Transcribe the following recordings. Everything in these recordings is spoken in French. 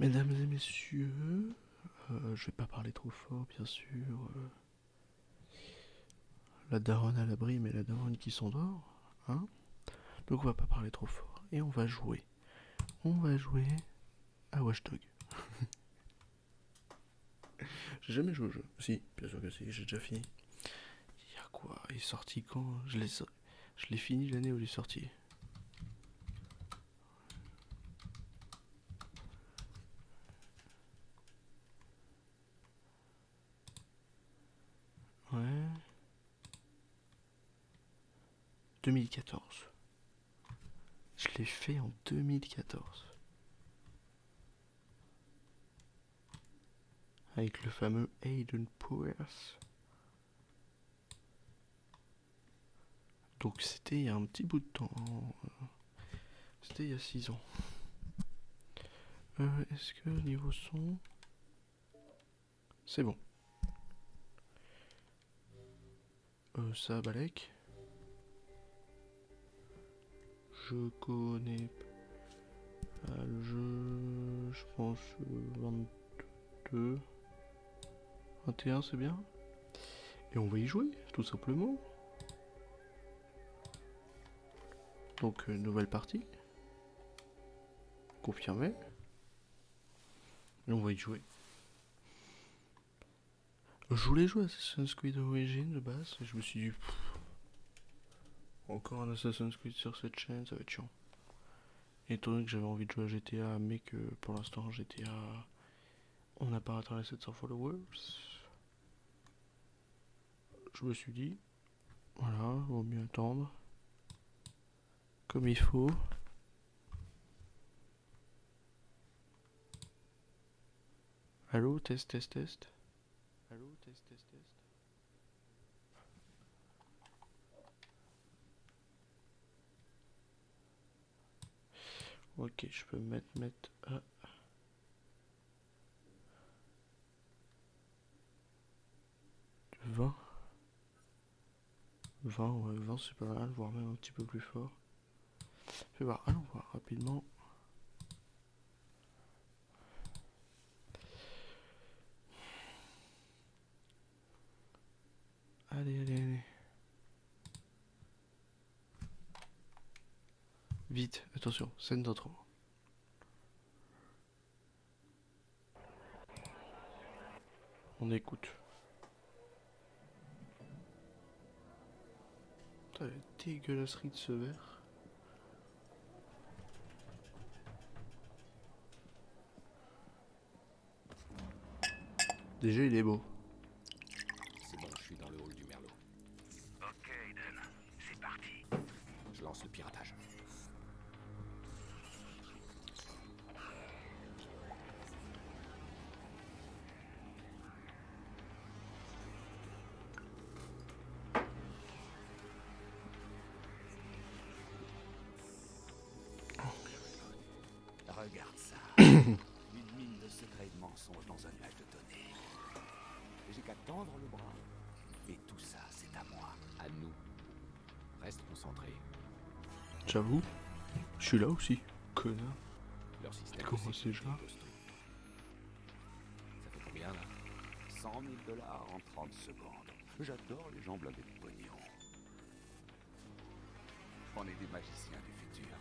Mesdames et messieurs, je vais pas parler trop fort, bien sûr. La daronne à l'abri, mais la daronne qui s'endort, hein. Donc on va pas parler trop fort et on va jouer. On va jouer à Watch Dogs. J'ai jamais joué au jeu. Si, bien sûr que si, j'ai déjà fini. Il y a quoi? Il est sorti quand? Je l'ai fini l'année où il est sorti. Ouais. 2014. Je l'ai fait en 2014. Avec le fameux Aiden Powers. Donc c'était il y a un petit bout de temps. C'était il y a 6 ans. Est-ce que niveau son... C'est bon. Ça, Balek. Je connais pas le jeu. Je pense 22. 21, c'est bien. Et on va y jouer, tout simplement. Donc, nouvelle partie. Confirmé. Et on va y jouer. Je voulais jouer à Assassin's Creed Origins de base. Et je me suis dit... encore un Assassin's Creed sur cette chaîne, ça va être chiant. Étant donné que j'avais envie de jouer à GTA, mais que pour l'instant GTA... on n'a pas atteint les 700 followers. Je me suis dit... voilà, vaut mieux attendre. Comme il faut. Allô, test, test, test. Allô, test, test, test. Ok, je peux mettre à 20. 20, ouais, 20 c'est pas mal, voire même un petit peu plus fort. Fais voir, allons voir rapidement. Allez, allez, allez. Vite, attention, scène d'intro. On écoute. Putain, la dégueulasserie de ce verre. Déjà, il est beau. C'est bon, je suis dans le hall du Merlot. Ok, Aiden, c'est parti. Je lance le piratage. Regarde ça. Une mine de secrets et de mensonges dans un nuage de données. J'ai qu'à tendre le bras. Et tout ça, c'est à moi, à nous. Reste concentré. J'avoue, je suis là aussi, connard. Leur système Comment de c'est sécurité ça? est costaud. Ça fait combien là? 100 000 dollars en 30 secondes. J'adore les gens blindés de pognon. On est des magiciens du futur.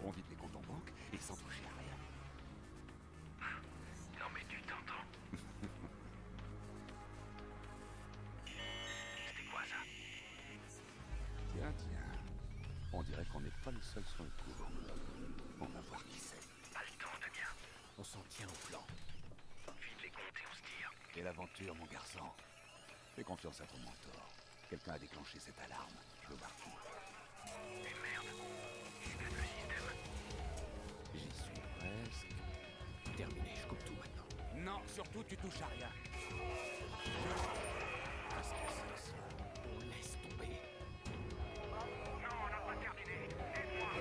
On vide les comptes en banque et sans toucher à rien. Non mais tu t'entends. C'était quoi ça? Tiens, tiens. On dirait qu'on n'est pas les seuls sur le coup. On va voir qui c'est. Pas le temps de bien. On s'en tient au plan. Vide les comptes et on se tire. Et l'aventure, mon garçon. Fais confiance à ton mentor. Quelqu'un a déclenché cette alarme. Je veux voir qui. Mais merde. J'exploite le système. J'y suis presque. Terminé, je coupe tout maintenant. Non, surtout tu touches à rien. Qu'est-ce que c'est ça? On laisse tomber. Non, on n'a pas terminé. Aide-moi.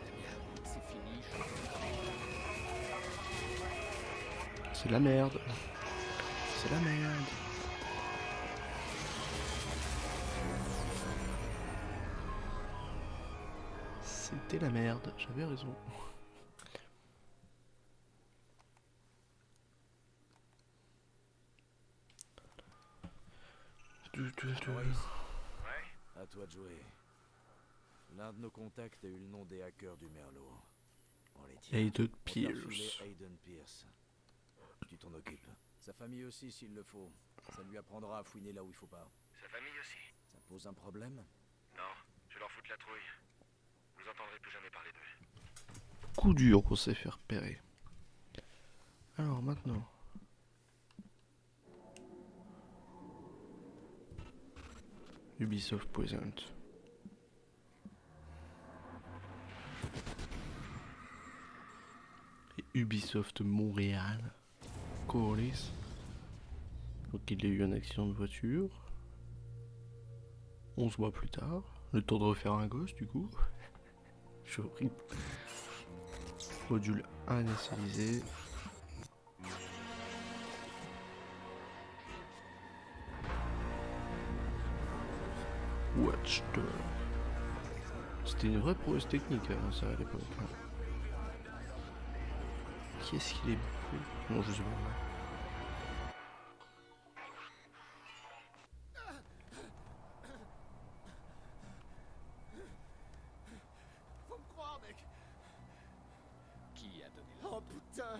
Eh bien, c'est fini, je... C'est la merde. C'est la merde. C'était la merde, j'avais raison. Maurice, Ouais. à toi de jouer. L'un de nos contacts a eu le nom des hackers du Merlot. On les tient. Aiden On t'a refilé Pierce. Aiden Pierce. Tu t'en occupes. Sa famille aussi s'il le faut. Ça lui apprendra à fouiner là où il faut pas. Sa famille aussi. Ça pose un problème? Non, je leur foutre la trouille. Vous entendrez plus jamais parler d'eux. Coup dur pour se faire repérer. Alors maintenant. Ubisoft Present. Et Ubisoft Montréal. Coris. Donc il a eu un accident de voiture. 11 mois plus tard. Le temps de refaire un gosse du coup. Je suis horrible. Module initialisé. Watchdog. C'était une vraie prouesse technique ça à l'époque. Qui est-ce qu'il est beau? Non, je sais pas. Faut me croire, mec. Qui a donné l'ordre? Oh putain.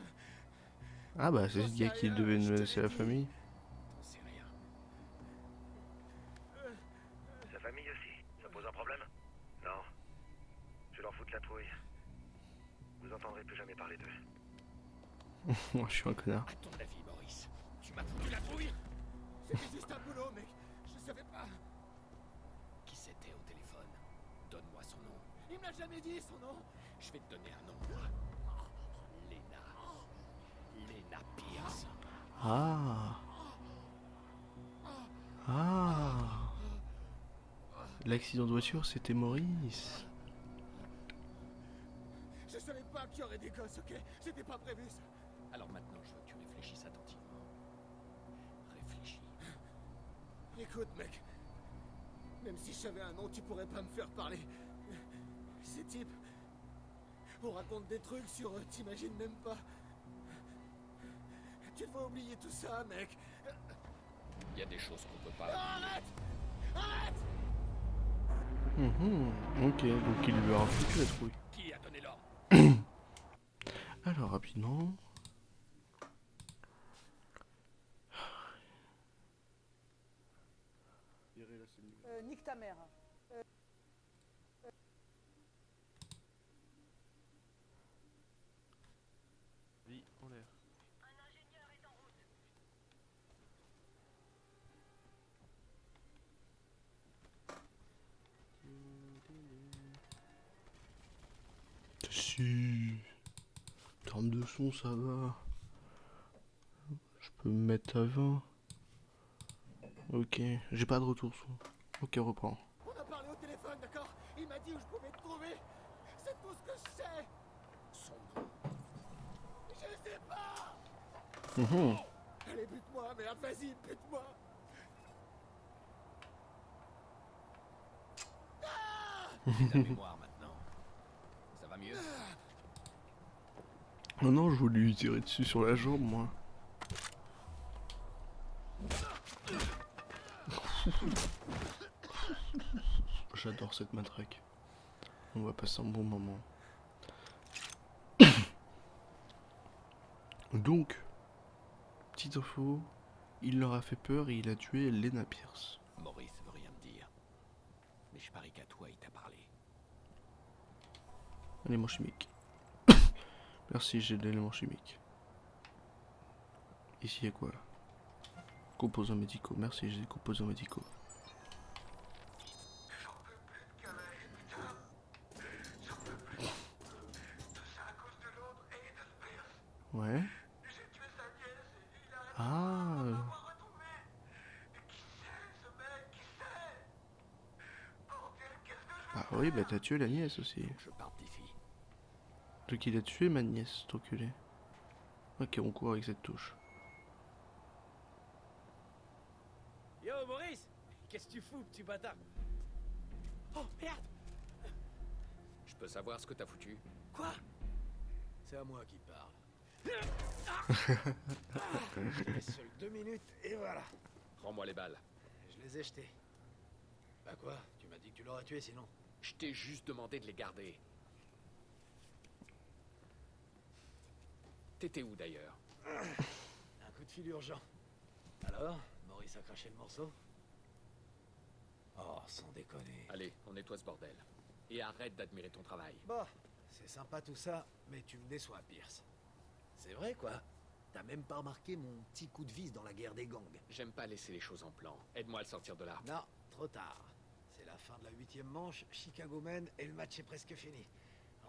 Ah bah c'est ce gars qui devait menacer la famille. T'en sais rien. Sa famille aussi. Ça pose un problème? Non. Je leur foutre la trouille. Vous entendrez plus jamais parler d'eux. Moi je suis un connard. À ton avis, Maurice, tu m'as foutu la trouille? C'était juste un boulot, mec. Je savais pas. Qui c'était au téléphone? Donne-moi son nom. Il me l'a jamais dit, son nom. Je vais te donner un nom. Lena. Lena Pierce. Ah. Ah. L'accident de voiture c'était Maurice. Je savais pas qu'il y aurait des gosses, ok? C'était pas prévu, ça. Alors maintenant, je veux que tu réfléchisses attentivement. Réfléchis. Écoute, mec. Même si j'avais un nom, tu pourrais pas me faire parler. Ces types... On raconte des trucs sur eux, t'imagines même pas. Tu devrais oublier tout ça, mec. Il y a des choses qu'on peut pas... Arrête! Arrête! Ok, donc il lui a foutu la trouille. Qui a donné l'ordre? Alors rapidement. Nique ta mère. Vie en l'air. Si. En termes de son, ça va. Je peux me mettre à 20. Ok, j'ai pas de retour son. Ok, reprends. On a parlé au téléphone, d'accord? Il m'a dit où je pouvais te trouver. C'est tout ce que je sais. Son nom. Je sais pas. Allez, bute-moi, merde, vas-y, bute-moi. La mémoire maintenant. Ça va mieux? Non, non, je voulais lui tirer dessus sur la jambe, moi. J'adore cette matraque. On va passer un bon moment. Donc, petite info, il leur a fait peur et il a tué Lena Pierce. Maurice veut rien me dire. Mais je parie qu'à toi, il t'a parlé. Élément chimique. Merci, j'ai de l'élément chimique. Ici, il y a quoi? Composants médicaux. Merci, j'ai des composants médicaux. Ouais. Ah. Bah oui, bah t'as tué la nièce aussi. Je parte d'ici. Donc il a tué ma nièce, cet enculé. Ok, on court avec cette touche. Yo Maurice, qu'est-ce que tu fous, petit bâtard? Oh merde! Je peux savoir ce que t'as foutu? Quoi? C'est à moi qui parle. Je te laisse seul 2 minutes et voilà. Rends-moi les balles. Je les ai jetés. Bah quoi? Tu m'as dit que tu l'aurais tué sinon. Je t'ai juste demandé de les garder. T'étais où d'ailleurs? Un coup de fil urgent. Alors, Maurice a craché le morceau? Oh, sans déconner. Allez, on nettoie ce bordel. Et arrête d'admirer ton travail. Bon, c'est sympa tout ça, mais tu me déçois, Pierce. C'est vrai, quoi. T'as même pas remarqué mon petit coup de vis dans la guerre des gangs. J'aime pas laisser les choses en plan. Aide-moi à le sortir de là. Non, trop tard. C'est la fin de la 8e manche, Chicago mène et le match est presque fini.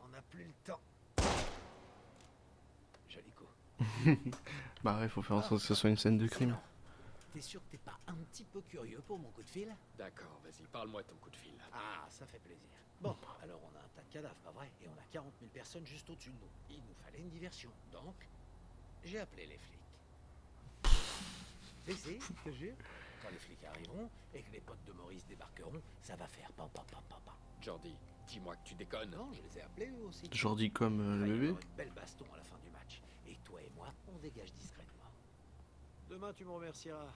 On n'a plus le temps. Joli coup. Bah ouais, faut faire en sorte que ce soit une scène de crime. Sinon, t'es sûr que t'es pas un petit peu curieux pour mon coup de fil? D'accord, vas-y, parle-moi de ton coup de fil. Ah, ça fait plaisir. Bon, alors on a un tas de cadavres, pas vrai? Et on a 40 000 personnes juste au-dessus de nous. Il nous fallait une diversion. Donc, j'ai appelé les flics. Mais si, je te jure. Quand les flics arriveront et que les potes de Maurice débarqueront, ça va faire pam pam pam pam pam. Jordi, dis-moi que tu déconnes. Non, je les ai appelés eux aussi. Jordi comme Il le va y bébé. avoir une belle baston à la fin du match. Et toi et moi, on dégage discrètement. Demain, tu me remercieras.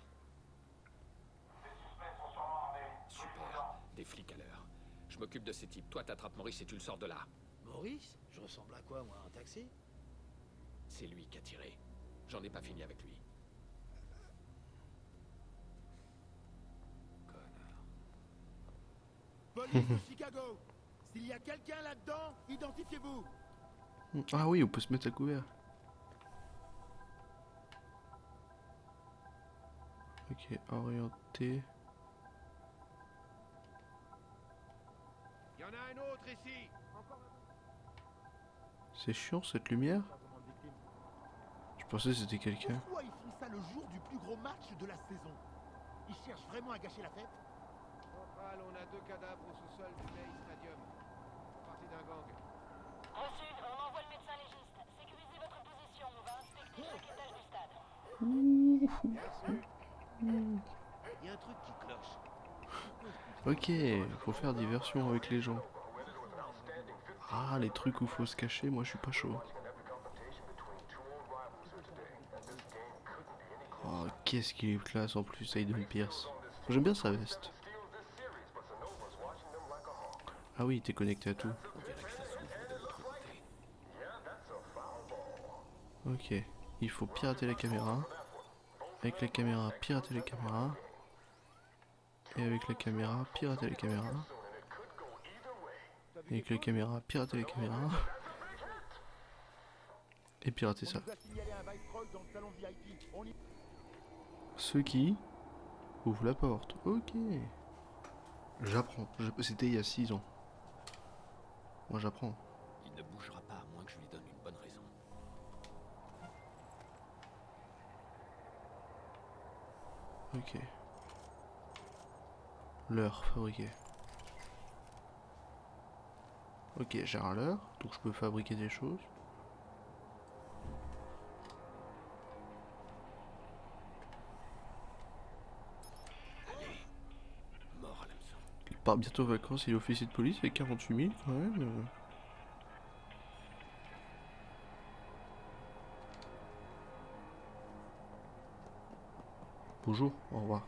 Super, des flics à l'heure. Je m'occupe de ces types. Toi, t'attrapes Maurice et tu le sors de là. Maurice? Je ressemble à quoi, moi? Un taxi? C'est lui qui a tiré. J'en ai pas fini avec lui. Connard. Police de Chicago! S'il y a quelqu'un là-dedans, identifiez-vous! Ah oui, on peut se mettre à couvert. Ok, orienté. Il y en a un autre ici! C'est chiant cette lumière. Je pensais que c'était quelqu'un. Pourquoi ils font ça le jour du plus gros match de la saison? Ils cherchent vraiment à gâcher la fête? Central, on a 2 cadavres au sous-sol du Bay Stadium. Ils font partie d'un gang. Reçu, on envoie le médecin légiste. Sécurisez votre position, on va inspecter chaque étage du stade. Il y a un truc qui cloche. Ok, faut faire diversion avec les gens. Ah, les trucs où faut se cacher, moi je suis pas chaud. Oh, qu'est-ce qu'il est classe en plus, Aiden Pierce. J'aime bien sa veste. Ah oui, t'es connecté à tout. On dirait que ça s'ouvre de l'autre côté. Ok, il faut pirater la caméra. Avec la caméra, pirater la caméra. Et avec la caméra, pirater la caméra. Et avec la caméra, pirater la caméra. Et pirater ça. On nous a signalé un Viceroy dans le salon VIP. On y... Ceux qui ouvrent la porte. Ok. J'apprends. C'était il y a 6 ans. Moi j'apprends. Il ne bougera pas à moins que je lui donne une bonne raison. Ok. L'heure fabriquée. Ok, j'ai un l'heure, donc je peux fabriquer des choses. Mort à l'hameçon. Il part bientôt en vacances, il est officier de police avec 48 000 quand même. Bonjour, au revoir.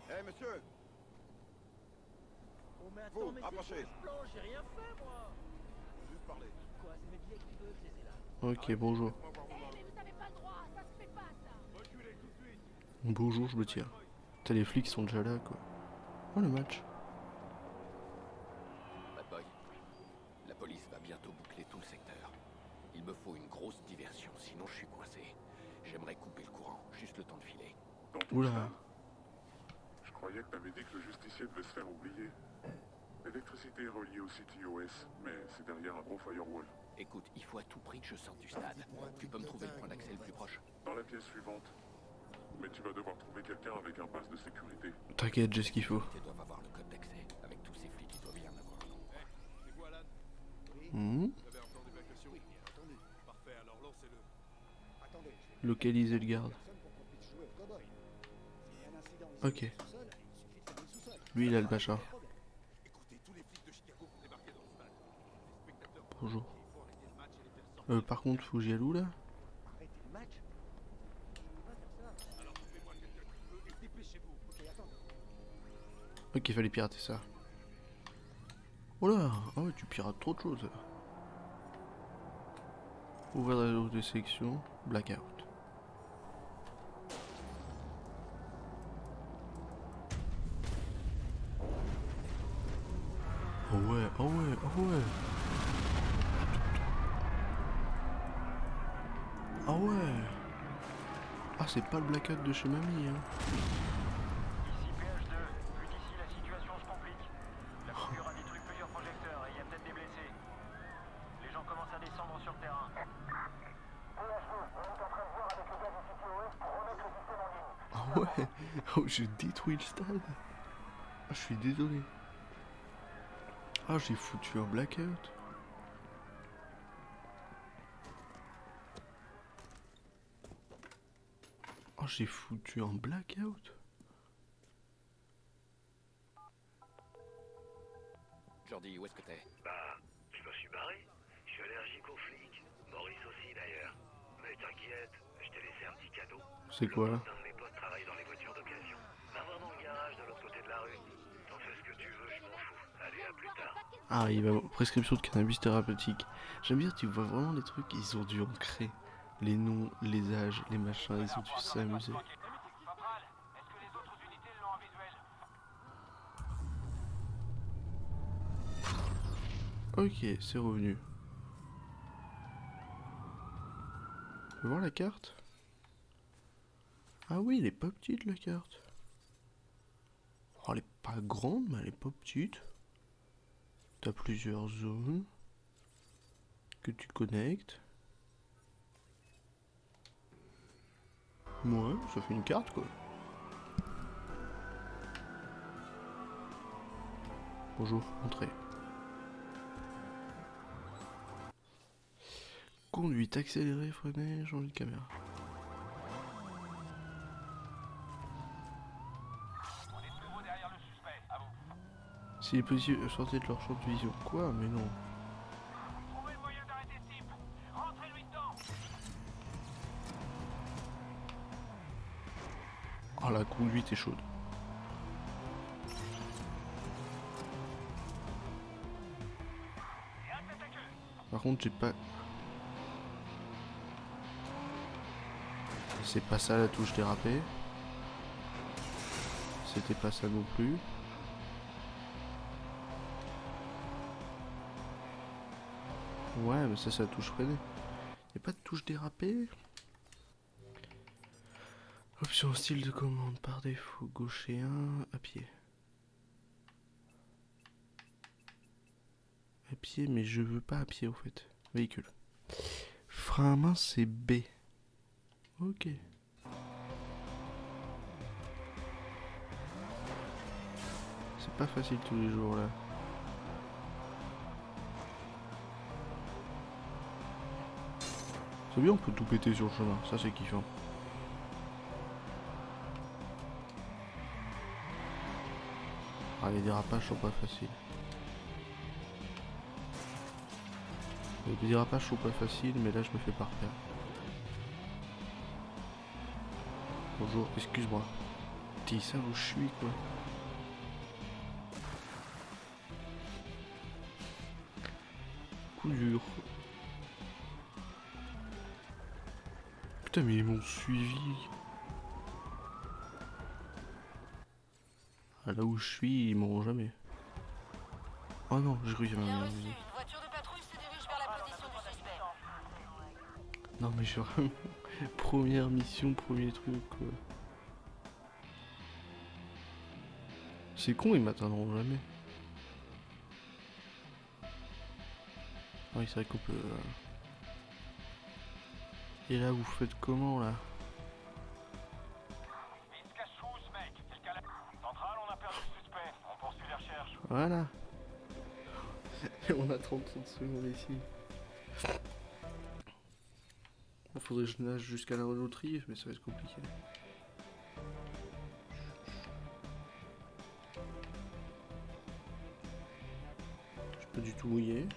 Eh monsieur! Oh mais Vous, attends, mais approchez. c'est quoi ce plan? J'ai rien fait moi. Juste parler. Quoi, c'est mes billets qui veulent que je les ai là. Ok, bonjour. Laisse-moi voir vos mains. Mais vous avez pas le droit, ça se fait pas ça. Reculez tout de suite. Bonjour, je me tire. Putain, les flics sont déjà là quoi. Oh le match. Bad boy, la police va bientôt boucler tout le secteur. Il me faut une grosse diversion, sinon je suis coincé. J'aimerais couper le courant, juste le temps de filer. Dans tout Oula. ça, je croyais que t'avais dit que le justicier devait se faire oublier. L'électricité est reliée au CTOS, mais c'est derrière un gros firewall. Écoute, il faut à tout prix que je sorte du stade. Tu peux me trouver le point d'accès le plus proche? Dans la pièce suivante. Mais tu vas devoir trouver quelqu'un avec un pass de sécurité. T'inquiète, j'ai ce qu'il faut. Ils doivent avoir le code d'accès. Avec tous ces flics, ils doivent y en avoir. C'est quoi, Alan? Hmm. Vous avez un plan d'évacuation? Oui, bien entendu. Parfait, alors lancez-le. Attendez, Localiser le garde. personne pour qu'on puisse jouer au cowboy. S'il y a un incident Ok. ici au sous-sol, il suffit de fermer le sous-sol. Lui il a le machin. Écoutez, tous les flics de Chicago vont débarquer dans le stade. Les spectateurs vont Bonjour. débarquer, il faut arrêter le match et les faire sortir. Par contre, faut que j'y aille où là? Arrêtez le match? Je peux pas faire ça. Alors, Ok, fallait pirater ça. Oh là, ah ouais, tu pirates trop de choses. Ouvrir la zone de sélection, blackout. Oh ouais, oh ouais, oh ouais. Ah ouais. Ah, c'est pas le blackout de chez mamie, hein. Ici PH2, vu d'ici la situation se complique. La coupure a détruit plusieurs projecteurs et il y a peut-être des blessés. Les gens commencent à descendre sur le terrain. PH2, on est en train de voir avec le gars du CTOS pour remettre le système en ligne. Ah ouais. Oh, j'ai détruit le stade. Ah, je suis désolé. Ah, j'ai foutu un blackout. Oh, j'ai foutu un blackout. Jordi, où est-ce que t'es? Bah, je me suis barré. Je suis allergique aux flics. Maurice aussi d'ailleurs. Mais t'inquiète, je t'ai laissé un petit cadeau. C'est quoi là? Un de mes potes travaille dans les voitures d'occasion. Va voir dans le garage de l'autre côté de la rue. T'en fais ce que tu veux, je m'en fous. Allez, à plus tard. Ah, il va prescription de cannabis thérapeutique. J'aime bien, tu vois vraiment les trucs, ils ont dû ancrer. Les noms, les âges, les machins, ils ont dû s'amuser. Central, est-ce que les autres unités l'ont en visuel? Ok, c'est revenu. Tu peux voir la carte? Ah oui, elle est pas petite la carte. Oh, elle est pas grande, mais elle est pas petite. T'as plusieurs zones que tu connectes. Ouais, ça fait une carte quoi. Bonjour, entrez. Conduite accélérée, freinée, changer de caméra. On est de nouveau derrière le suspect, à vous. S'il est possible, sortez de leur champ de vision. Quoi? Mais non. Trouvez le moyen d'arrêter ce type. Rentrez-lui dedans. Ah, la conduite est chaude. Et un tête à queue. Par contre, j'ai pas... C'est pas ça la touche dérapée. C'était pas ça non plus. Ouais, mais ça, c'est la touche freinée. Y'a pas de touche dérapée? Option style de commande par défaut, gauche et 1, à pied. À pied, mais je veux pas à pied au fait. Véhicule. Frein à main, c'est B. Ok. C'est pas facile tous les jours là. C'est bien, on peut tout péter sur le chemin, ça c'est kiffant. Ah, les dérapages sont pas faciles. Les dérapages sont pas faciles, mais là je me fais par terre. Bonjour, excuse-moi. T'es ça où je suis quoi. Coup dur. Putain mais ils m'ont suivi. Ah, là où je suis, ils m'auront jamais. Oh non, j'ai cru qu'il y avait Bien un... reçu. Une voiture de patrouille se dirige vers la position du suspect. Non mais je suis vraiment... Première mission, premier truc quoi. C'est con, ils m'atteindront jamais. Oui, c'est vrai qu'on peut... Et là, vous faites comment là? Il se cache où ce mec? C'est le cas là. Central, on a perdu le suspect. On poursuit les recherches. Voilà. On a 30 secondes ici. Il faudrait que je nage jusqu'à la reloterie, mais ça va être compliqué. Je peux du tout mouiller.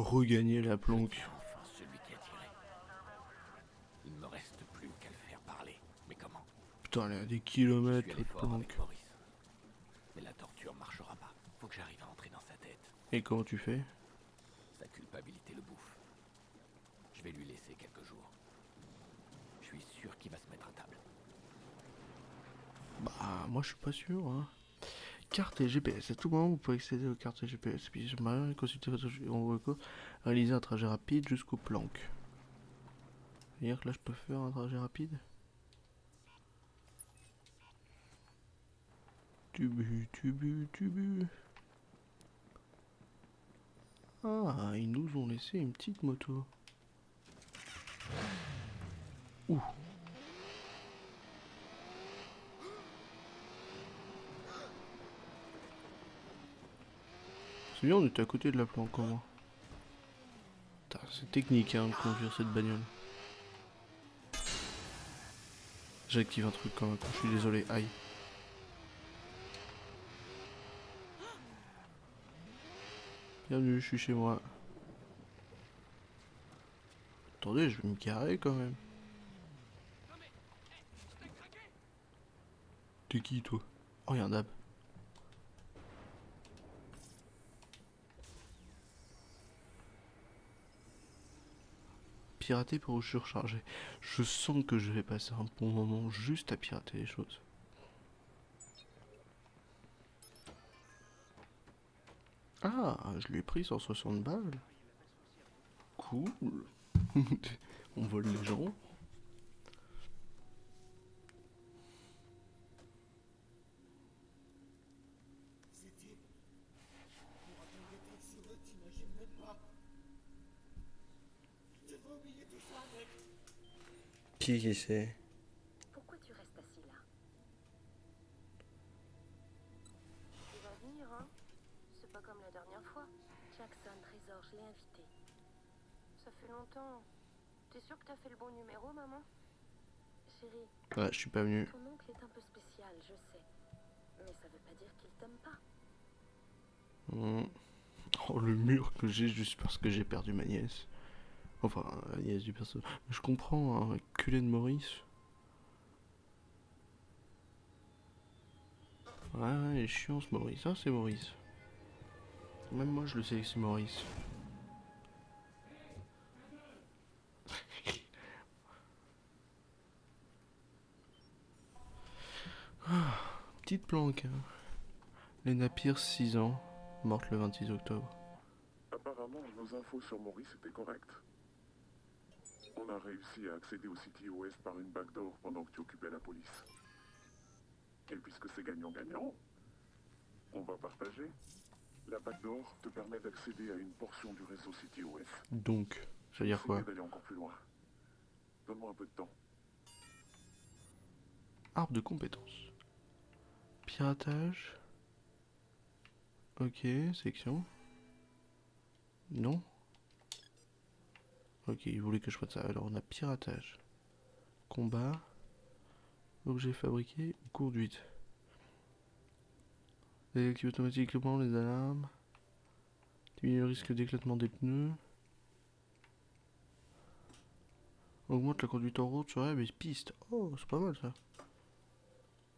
regagner la planque. Enfin celui qui a tiré. Il ne me reste plus qu'à le faire parler. Mais comment? Putain, elle est à des Je kilomètres, suis allé votre fort planque. avec Maurice. Mais la torture marchera pas. Faut que j'arrive à entrer dans sa tête. Et comment tu fais? Sa culpabilité le bouffe. Je vais lui laisser quelques jours. Je suis sûr qu'il va se mettre à table. Bah, moi je suis pas sûr, hein. Carte et GPS. À tout moment, vous pouvez accéder aux cartes et GPS. Puis, j'aimerais consulter votre réaliser un trajet rapide jusqu'aux planques. C'est-à-dire que là, je peux faire un trajet rapide. Tubu. Ah, ils nous ont laissé une petite moto. Ouh. C'est bien, on était à côté de la planque au moins. Putain, c'est technique hein, de conduire cette bagnole. J'active un truc quand même, je suis désolé, aïe. Bienvenue, je suis chez moi. Attendez, je vais me garer quand même. T'es qui toi? Oh, y'a un dab. Pirater pour surcharger. Je sens que je vais passer un bon moment juste à pirater les choses. Ah, je lui ai pris 160 balles. Cool. On vole les gens. C'était pour attendre des taxis, t'imagines même pas. Tu vas oublier tout ça, mec. Qui c'est? Pourquoi tu restes assis là? Tu vas venir, hein? C'est pas comme la dernière fois. Jackson, Trésor, je l'ai invité. Ça fait longtemps. T'es sûre que t'as fait le bon numéro, maman? Chérie, Ouais, je suis pas venu. ton oncle est un peu spécial, je sais. Mais ça veut pas dire qu'il t'aime pas. Oh, le mur que j'ai juste parce que j'ai perdu ma nièce. Enfin, la nièce du perso. Je comprends, hein, culé de Maurice. Ouais, il est chiant ce Maurice. Ah, c'est Maurice. Même moi, je le sais que c'est Maurice. Petite planque. Hein. Lena Pierce, 6 ans, morte le 26 octobre. Apparemment, nos infos sur Maurice étaient correctes. On a réussi à accéder au CTOS par une backdoor pendant que tu occupais la police. Et puisque c'est gagnant-gagnant, on va partager. La backdoor te permet d'accéder à une portion du réseau CTOS. Donc, ça veut dire quoi? D'aller encore plus loin. Donne-moi un peu de temps. Arbre de compétences. Piratage. Ok, section. Non. Ok, il voulait que je fasse ça. Alors on a piratage. Combat. Objet fabriqué ou conduite. Désactive automatiquement les alarmes. Diminue le risque d'éclatement des pneus. Augmente la conduite en route sur les pistes. Oh, c'est pas mal ça.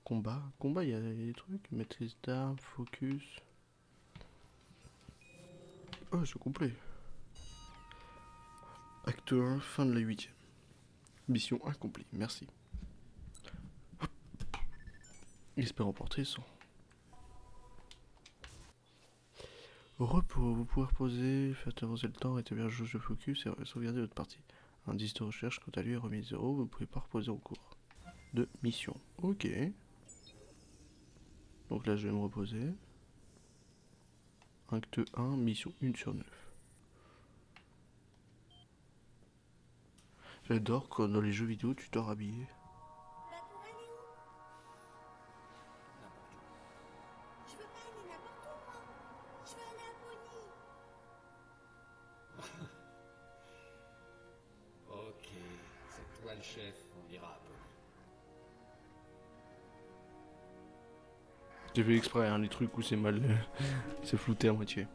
Combat. Combat, il y a des trucs. Maîtrise d'armes, focus. Oh, c'est complet. Acte 1, fin de la 8ème. Mission accomplie, merci. Espère emporter 100. Repos, vous pouvez reposer, faire avancer le temps, rétablir le jauge de focus et sauvegarder votre partie. Indice de recherche, quant à lui, est remis 0, vous ne pouvez pas reposer en cours de mission. Ok. Donc là, je vais me reposer. Acte 1, mission 1 sur 9. J'adore quand dans les jeux vidéo, tu dors habillé. Je veux pas aller n'importe où, moi. Je veux aller à Pony. Ok, c'est toi le chef, on ira à Pony. J'ai fait exprès, hein, les trucs où c'est mal, c'est flouté à moitié.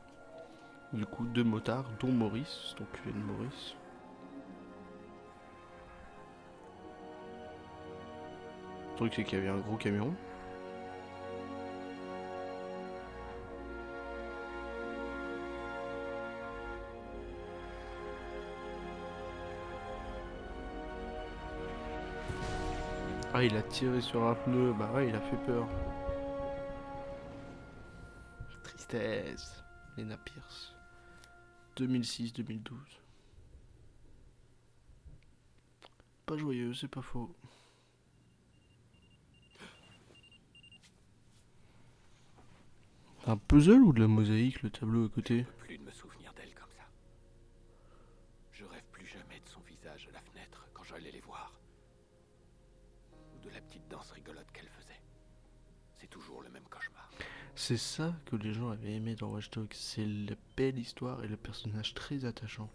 Du coup, 2 motards, dont Maurice, donc tu es de Maurice. Le truc c'est qu'il y avait un gros camion. Ah, il a tiré sur un pneu, bah ouais, il a fait peur. Tristesse. Lena Pierce. 2006-2012. Pas joyeux, c'est pas faux. Un puzzle ou de la mosaïque, le tableau à côté? Je peux plus de me souvenir d'elle comme ça. Je rêve plus jamais de son visage à la fenêtre quand j'allais les voir. Ou de la petite danse rigolote qu'elle faisait. C'est toujours le même cauchemar. C'est ça que les gens avaient aimé dans Watch Dogs, c'est la belle histoire et le personnage très attachant.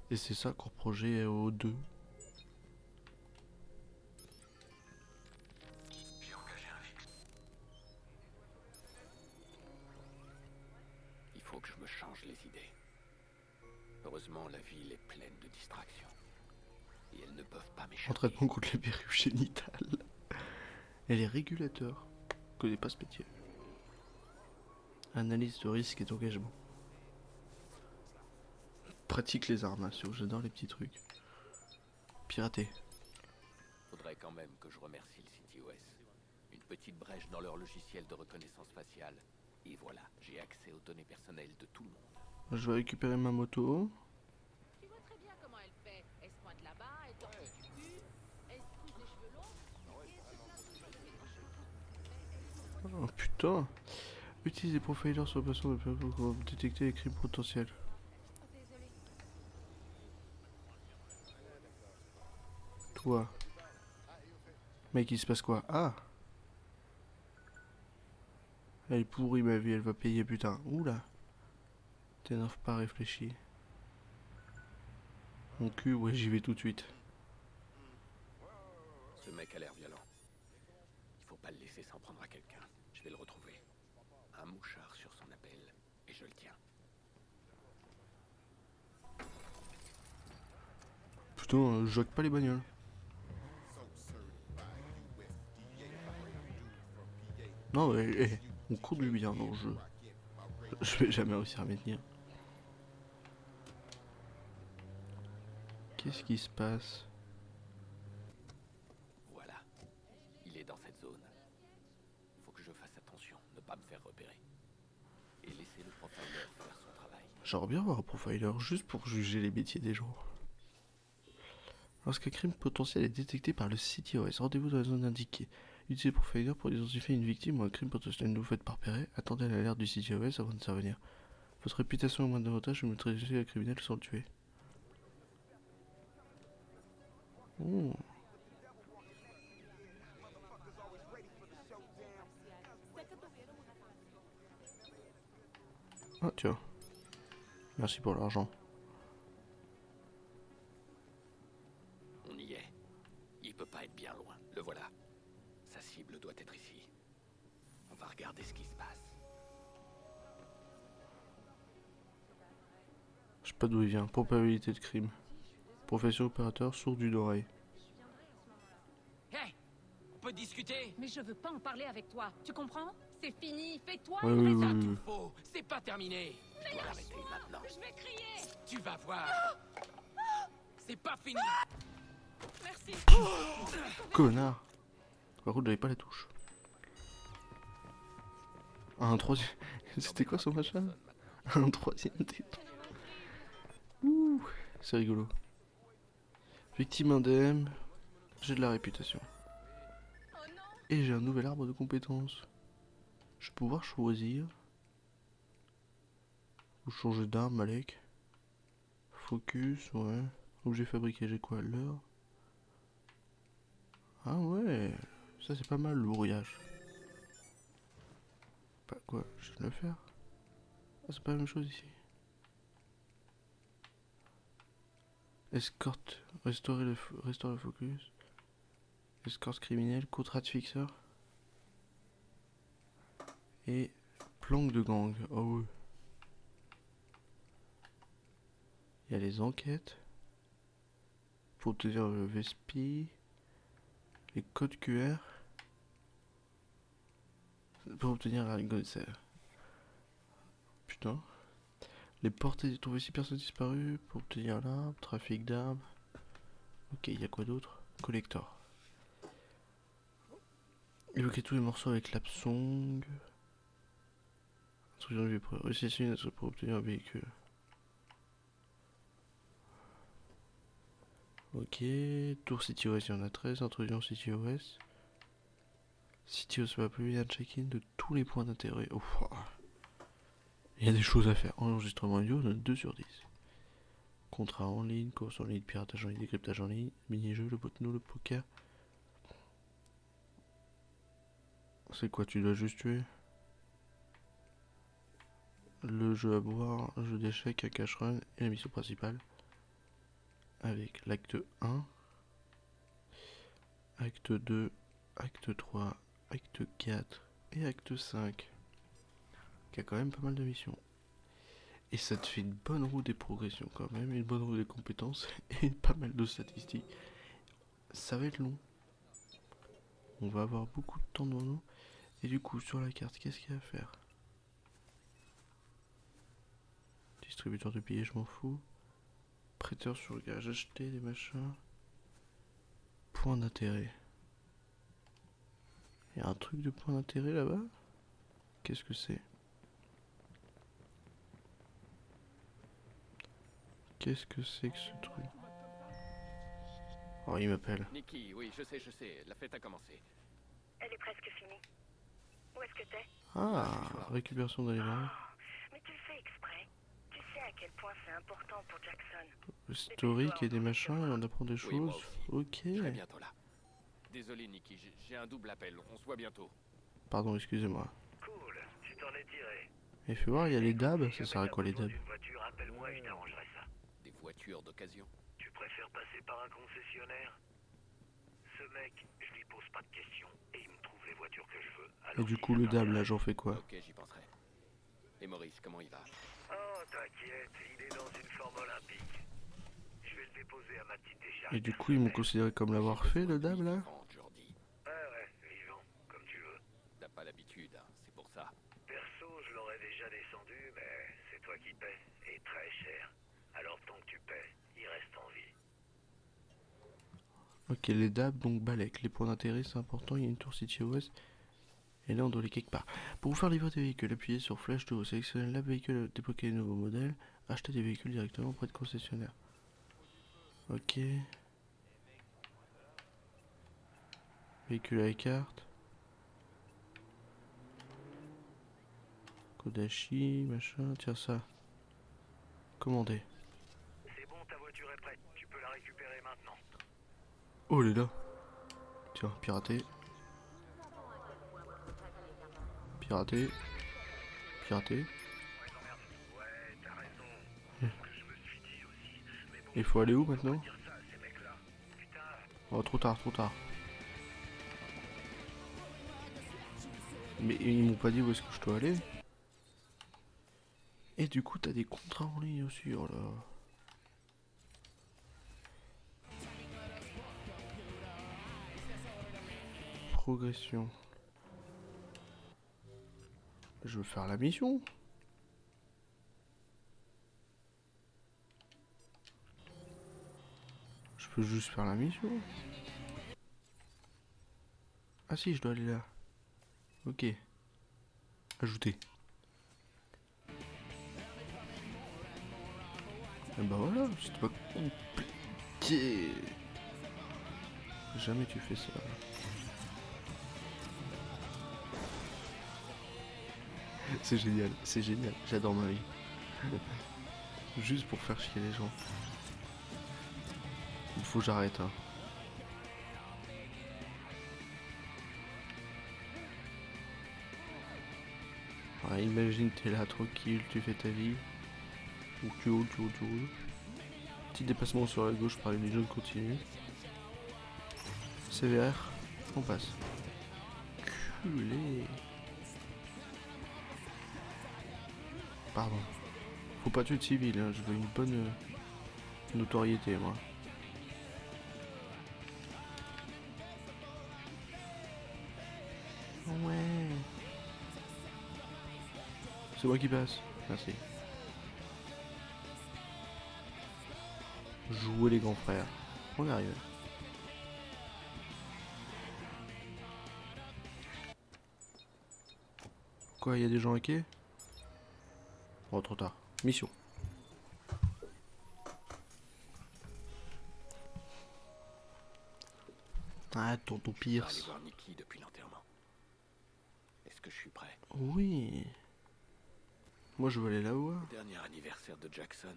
Et c'est ça qu'on reprochait aux deux. J'ai engagé un mec. Il faut que je me change les idées. Heureusement, la ville est pleine de distractions. Et elles ne peuvent pas m'échapper. En traitement contre les verrues génitales. Et les régulateurs. Je connais pas ce métier. Analyse de risque et d'engagement. Pratique les armes, hein, j'adore les petits trucs. Pirater. Faudrait quand même que je remercie le CTOS. Une petite brèche dans leur logiciel de reconnaissance faciale. Et voilà, j'ai accès aux données personnelles de tout le monde. Je vais récupérer ma moto. Tu vois très bien comment elle fait. Elle se pointe là-bas, elle tortille du cul, elle se pousse les cheveux longs, et elle se place sur le Oh putain. Utilisez Profiler sur le patient pour détecter les crimes potentiels. Toi. Mec, il se passe quoi? Ah! Elle est pourrie ma vie, elle va payer putain. Oula! T'énerve pas, réfléchi. Mon cul, ouais, j'y vais tout de suite. Ce mec a l'air violent. Il faut pas le laisser s'en prendre à quelqu'un. Je vais le retrouver. Un mouchard sur son appel, et je le tiens. Putain, je joque pas les bagnoles. Non, mais on conduit bien dans le jeu. Je vais jamais réussir à m'y tenir. Qu'est-ce qui se passe? Voilà. Il est dans cette zone. Faut que je fasse attention, ne pas me faire repérer. Et laisser le profiler faire son travail. J'aimerais bien avoir un profiler juste pour juger les métiers des gens. Lorsqu'un crime potentiel est détecté par le CTOS, rendez-vous dans la zone indiquée. Utilisez Profiler pour identifier une victime ou un crime potentiel. Ne vous faites pas repérer. Attendez l'alerte du CTOS avant d'intervenir. Votre réputation est moins d'avantage, vous maîtrisez un criminel sans le tuer. Oh. Ah tiens. Merci pour l'argent. On y est. Il peut pas être bien loin. Le voilà. Sa cible doit être ici. On va regarder ce qui se passe. Je sais pas d'où il vient. Probabilité de crime. Profession opérateur, sourd d'une oreille. Hey, on peut discuter? Mais je veux pas en parler avec toi, tu comprends? C'est fini, fais-toi Ouais, une oui, raison. oui, Tout oui. faux, c'est pas terminé. Je dois arrêter maintenant. Je vais crier. Tu vas voir. C'est pas fini. Merci. Connard. Par contre, j'avais pas la touche. Un troisième. C'était quoi son machin? Un troisième titre. Ouh, c'est rigolo. Victime indemne. J'ai de la réputation. Et j'ai un nouvel arbre de compétences. Je vais pouvoir choisir. Ou changer d'arme, Malek. Focus, ouais. Objet fabriqué, j'ai quoi? L'heure. Ah ouais. Ça c'est pas mal le brouillage. Bah quoi? Je viens de le faire. Ah, c'est pas la même chose ici. Escorte. Restaurer restaurer le focus. Escorte criminelle. Contrat de fixeur. Et planque de gang. Oh oui. Il y a les enquêtes. Pour obtenir le VSP. Les codes QR. Pour obtenir la Gonzère. Putain. Les portées, trouver 6 personnes disparues. Pour obtenir l'arme. Trafic d'armes. Ok, il y a quoi d'autre? Collector. Évoquer tous les morceaux avec l'Apsong. Instruction de vie pour réussir pour obtenir un véhicule. Ok, Tour CityOS, il y en a 13, introduction CityOS. CityOS va plus bien check-in de tous les points d'intérêt. Oh, il y a des choses à faire. Enregistrement audio, note 2 sur 10. Contrat en ligne, course en ligne, piratage en ligne, décryptage en ligne, mini-jeu, le botno, le poker. C'est quoi, tu dois juste tuer? Le jeu à boire, un jeu d'échecs, un cash run et la mission principale. Avec l'acte 1, acte 2, acte 3, acte 4 et acte 5. Il y a quand même pas mal de missions. Et ça te fait une bonne roue des progressions quand même, une bonne roue des compétences et pas mal de statistiques. Ça va être long. On va avoir beaucoup de temps devant nous. Et du coup, sur la carte, qu'est-ce qu'il y a à faire? Distributeur de billets, je m'en fous. Prêteur sur le gage, acheter des machins. Point d'intérêt. Il y a un truc de point d'intérêt là-bas? Qu'est-ce que c'est? Qu'est-ce que c'est que ce truc? Oh, il m'appelle. Nikki, oui, je sais, la fête a commencé. Elle est presque finie. Où est-ce que t'es? Ah, récupération d'éléments. Mais tu le fais exprès. Tu sais à quel point c'est important pour Jackson. Historique et des machins, et on apprend des choses. Oui, moi aussi. Ok. Je serai bientôt là. Désolé, Nikki, j'ai un double appel. On se voit bientôt. Pardon, excusez-moi. Cool, tu t'en es tiré. Et fais voir, il y a les dabs. Ça sert à quoi les dabs? Une voiture, appelle-moi et je t'arrangerai ça. Des voitures d'occasion. Tu préfères passer par un concessionnaire? Ce mec, je lui pose pas de questions et il me trouve les voitures que je veux. Et du coup, le dab là, j'en fais quoi? Ok, j'y penserai. Et Maurice, comment il va? Oh, t'inquiète, il est dans une forme olympique. Je vais le déposer à ma petite écharpe. Et du coup, ils m'ont considéré comme l'avoir fait, le dab là? Ouais, vivant, comme tu veux. T'as pas l'habitude, hein, c'est pour ça. Perso, je l'aurais déjà descendu, mais c'est toi qui paies, et très cher. Alors tant que tu paies, il reste en vie. Ok, les dabs, donc Balek. Les points d'intérêt, c'est important. Il y a une tour CityOS. Et là, on doit aller quelque part. Pour vous faire livrer des véhicules, appuyez sur Flash de haut. Sélectionnez le véhicule, débloquer les nouveaux modèles. Achetez des véhicules directement auprès de concessionnaires. Ok. Véhicule à la carte. Kodashi, machin. Tiens, ça. Commander. C'est bon, ta voiture est prête. Tu peux la récupérer maintenant. Oh, elle est là. Tiens, pirater. Pirater. Pirater. Ouais, t'as raison. C'est ce que je me suis dit aussi. Mais bon, Il faut aller où maintenant? dire ça à ces mecs-là. Putain. Oh, trop tard, trop tard. Mais ils m'ont pas dit où est-ce que je dois aller. Et du coup, t'as des contrats en ligne aussi, oh là. Progression. Je veux faire la mission. Je peux juste faire la mission. Ah si, je dois aller là. Ok. Ajouter. Et bah voilà, c'est pas compliqué. Jamais tu fais ça. C'est génial, j'adore ma vie. Juste pour faire chier les gens. Il faut que j'arrête, hein. Ouais, imagine t'es là tranquille, tu fais ta vie. Ou tu roules. Petit dépassement sur la gauche par une zone continue. CVR, on passe. Culé. Pardon. Faut pas tuer de civil, hein. Je veux une bonne notoriété, moi. Ouais. C'est moi qui passe. Merci. Jouer les grands frères. On est arrivé. Quoi, il y a des gens hackés? Oh, trop tard. Mission. Ah, tonton Je vais aller Pierce. voir Nikki depuis l'enterrement. Est-ce que je suis prêt? Oui. Moi, je veux aller la voir. Le dernier anniversaire de Jackson,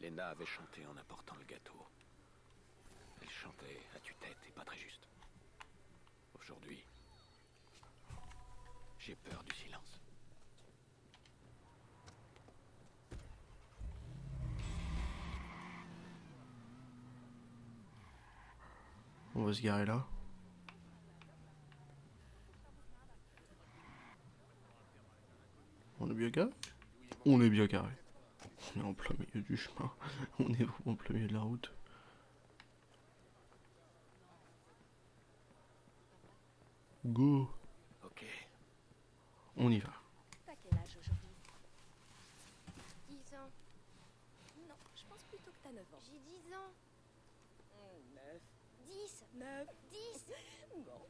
Lena avait chanté en apportant le gâteau. Elle chantait à tue-tête et pas très juste. Aujourd'hui, j'ai peur du silence. On va se garer là. On est bien carré? On est bien carré. On est en plein milieu du chemin. On est vraiment en plein milieu de la route. Go. Ok. On y va. T'as quel âge aujourd'hui? 10 ans. Non, je pense plutôt que t'as 9 ans. J'ai 10 ans. 9. 10. 9. 10. Bon.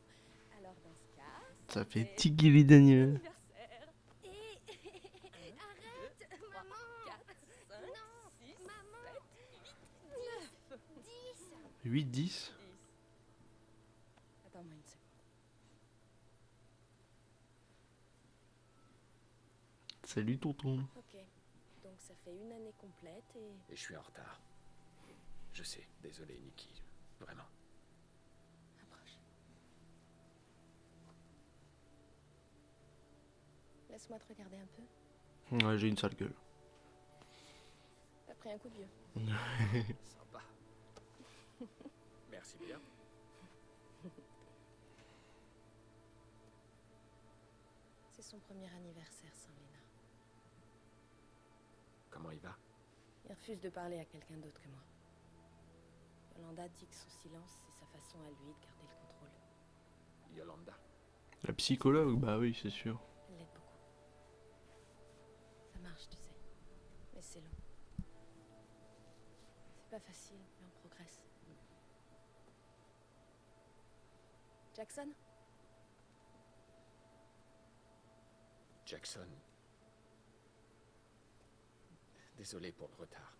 Alors dans ce cas... Ça fait Tigili Daniel. Anniversaire. Et... Arrête, maman. 4, 5, non, 6, maman. 7, 8, 10. 8, 10. Attends-moi une seconde. Salut tonton. Ok. Donc ça fait une année complète et... Et je suis en retard. Je sais, désolé Nikki. Vraiment. Approche. Laisse-moi te regarder un peu. Ouais, j'ai une sale gueule. T'as pris un coup de vieux. Sympa. Merci bien. C'est son premier anniversaire sans Lena. Comment il va? Il refuse de parler à quelqu'un d'autre que moi. Yolanda dit que son silence, c'est sa façon à lui de garder le contrôle. Yolanda. La psychologue, bah oui, c'est sûr. Elle l'aide beaucoup. Ça marche, tu sais. Mais c'est long. C'est pas facile, mais on progresse. Jackson? Jackson. Désolé pour le retard.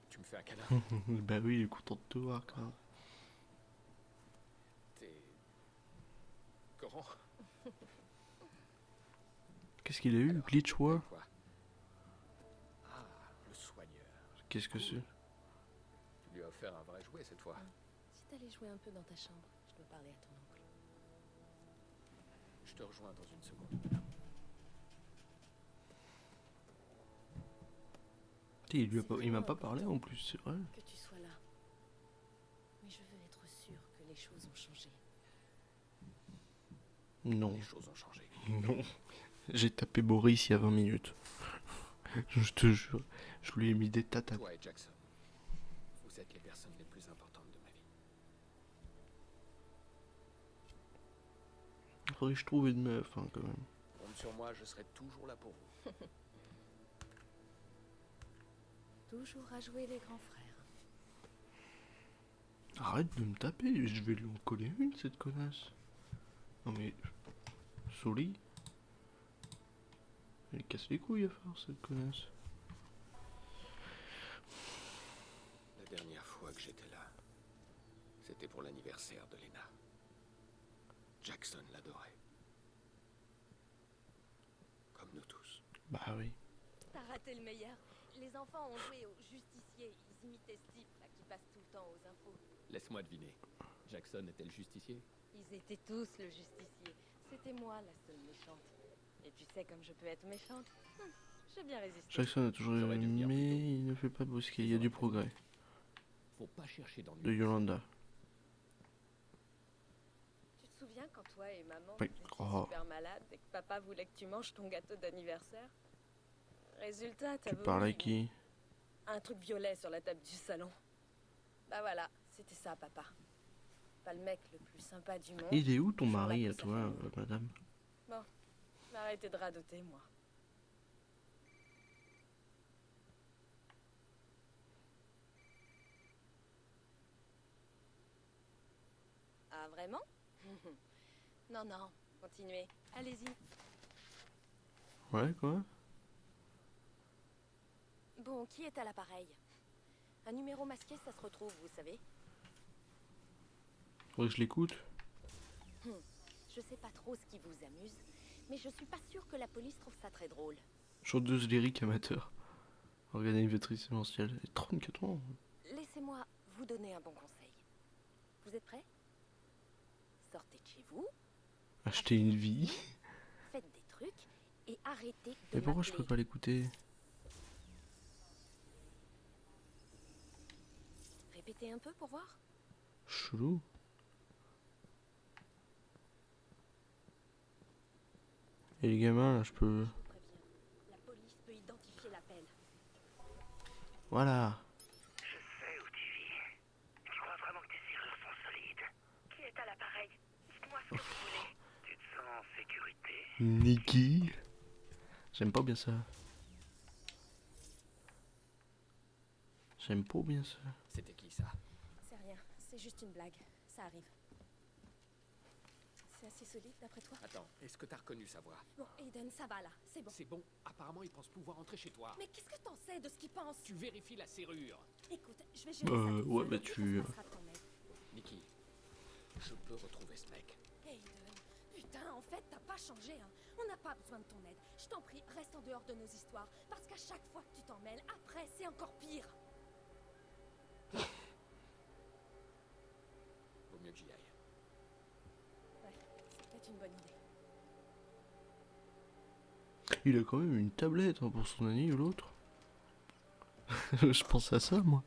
Tu me fais un câlin? Bah oui, il est content de te voir quand même. T'es... grand? Qu'est-ce qu'il a eu? Glitch quoi? Ah, le soigneur. Qu'est-ce que c'est? Tu lui as offert un vrai jouet cette fois. Si t'allais jouer un peu dans ta chambre, je dois parler à ton oncle. Je te rejoins dans une seconde. Il m'a pas parlé en plus, c'est vrai. Que tu sois là. Mais je veux être sûre que les choses ont changé. Non. Les choses ont changé. Non. J'ai tapé Boris il y a 20 minutes. Je te jure. Je lui ai mis des tatanes. Toi et Jackson, vous êtes les personnes les plus importantes de ma vie. Faudrait que je trouve une meuf, hein, quand même. Compte sur moi, je serai toujours là pour vous. Toujours à jouer les grands frères. Arrête de me taper, je vais lui en coller une, cette connasse. Non mais... Soli. Elle casse les couilles à force, cette connasse. La dernière fois que j'étais là, c'était pour l'anniversaire de Lena. Jackson l'adorait. Comme nous tous. Bah oui. T'as raté le meilleur. Les enfants ont joué au justicier. Ils imitaient ce type là qui passe tout le temps aux infos. Laisse-moi deviner. Jackson était le justicier? Ils étaient tous le justicier. C'était moi la seule méchante. Et tu sais comme je peux être méchante. J'ai bien résisté. Jackson a toujours aimé, mais il ne fait pas brusquer, il y a du progrès. Faut pas chercher dans De Yolanda. Tu te souviens quand toi et maman Oui. étiez Oh. super malade et que papa voulait que tu manges ton gâteau d'anniversaire? Résultat, t'as Tu vomi. parles à qui? Un truc violet sur la table du salon. Bah voilà, c'était ça, papa. Pas le mec le plus sympa du monde. Il est où ton toujours là mari pour à sa toi, famille. madame? Bon, arrêtez de radoter, moi. Ah, vraiment? Non, non, continuez. Allez-y. Ouais, quoi? Bon, qui est à l'appareil? Un numéro masqué, ça se retrouve, vous savez. Faudrait que je l'écoute. Je sais pas trop ce qui vous amuse, mais je suis pas sûre que la police trouve ça très drôle. Chanteuse lyrique amateur. Organisatrice événementielle. Et 34 ans. Laissez-moi vous donner un bon conseil. Vous êtes prêts? Sortez de chez vous, Acheter une vie. faites des trucs et arrêtez de Mais pourquoi je peux m'appeler. pas l'écouter? Répétez un peu pour voir. Chelou. Et les gamins là, je peux. La police peut identifier l'appel. Voilà. Je sais où tu vis. Tu crois vraiment que tes serrures sont solides? Qui est à l'appareil? Dites-moi ce que vous voulez. Tu te sens en sécurité? Nikki. J'aime pas bien ça. J'aime pas bien ça. C'était qui ça? C'est rien, c'est juste une blague. Ça arrive. C'est assez solide d'après toi? Attends, est-ce que t'as reconnu sa voix? Bon, Aiden, ça va là, c'est bon. C'est bon, apparemment il pense pouvoir entrer chez toi. Mais qu'est-ce que t'en sais de ce qu'il pense? Tu vérifies la serrure. Écoute, je vais gérer ça. toute Ouais, seule, bah et tu. on se passera de ton aide. Nikki, je peux retrouver ce mec. Aiden, putain, en fait, t'as pas changé, hein. On n'a pas besoin de ton aide. Je t'en prie, reste en dehors de nos histoires. Parce qu'à chaque fois que tu t'en mêles, après, c'est encore pire. Vaut mieux que j'y aille. Ouais, c'est peut-être une bonne idée. Il a quand même une tablette hein, pour son ami ou l'autre. Je pense à ça moi.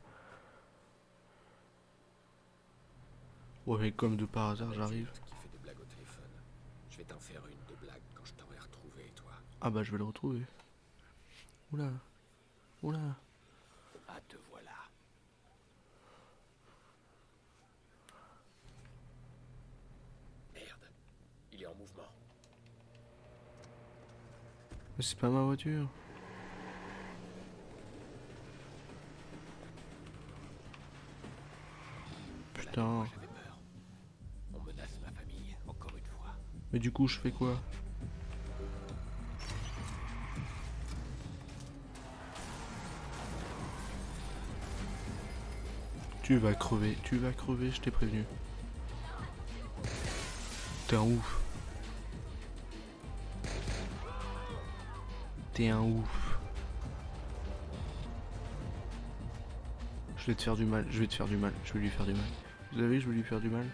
Ouais mais comme de par hasard j'arrive. Qui fait des blagues au téléphone. Je vais t'en faire une de blague quand je t'aurai retrouvé, toi. Ah bah je vais le retrouver. Oula. Oula. Ah, te voilà. Merde, il est en mouvement. Mais c'est pas ma voiture. Putain. J'avais peur. On menace ma famille, encore une fois. Mais du coup je fais quoi? Tu vas crever, je t'ai prévenu. T'es un ouf. T'es un ouf. Je vais te faire du mal, je vais te faire du mal, je vais lui faire du mal. Vous avez, je vais lui faire du mal.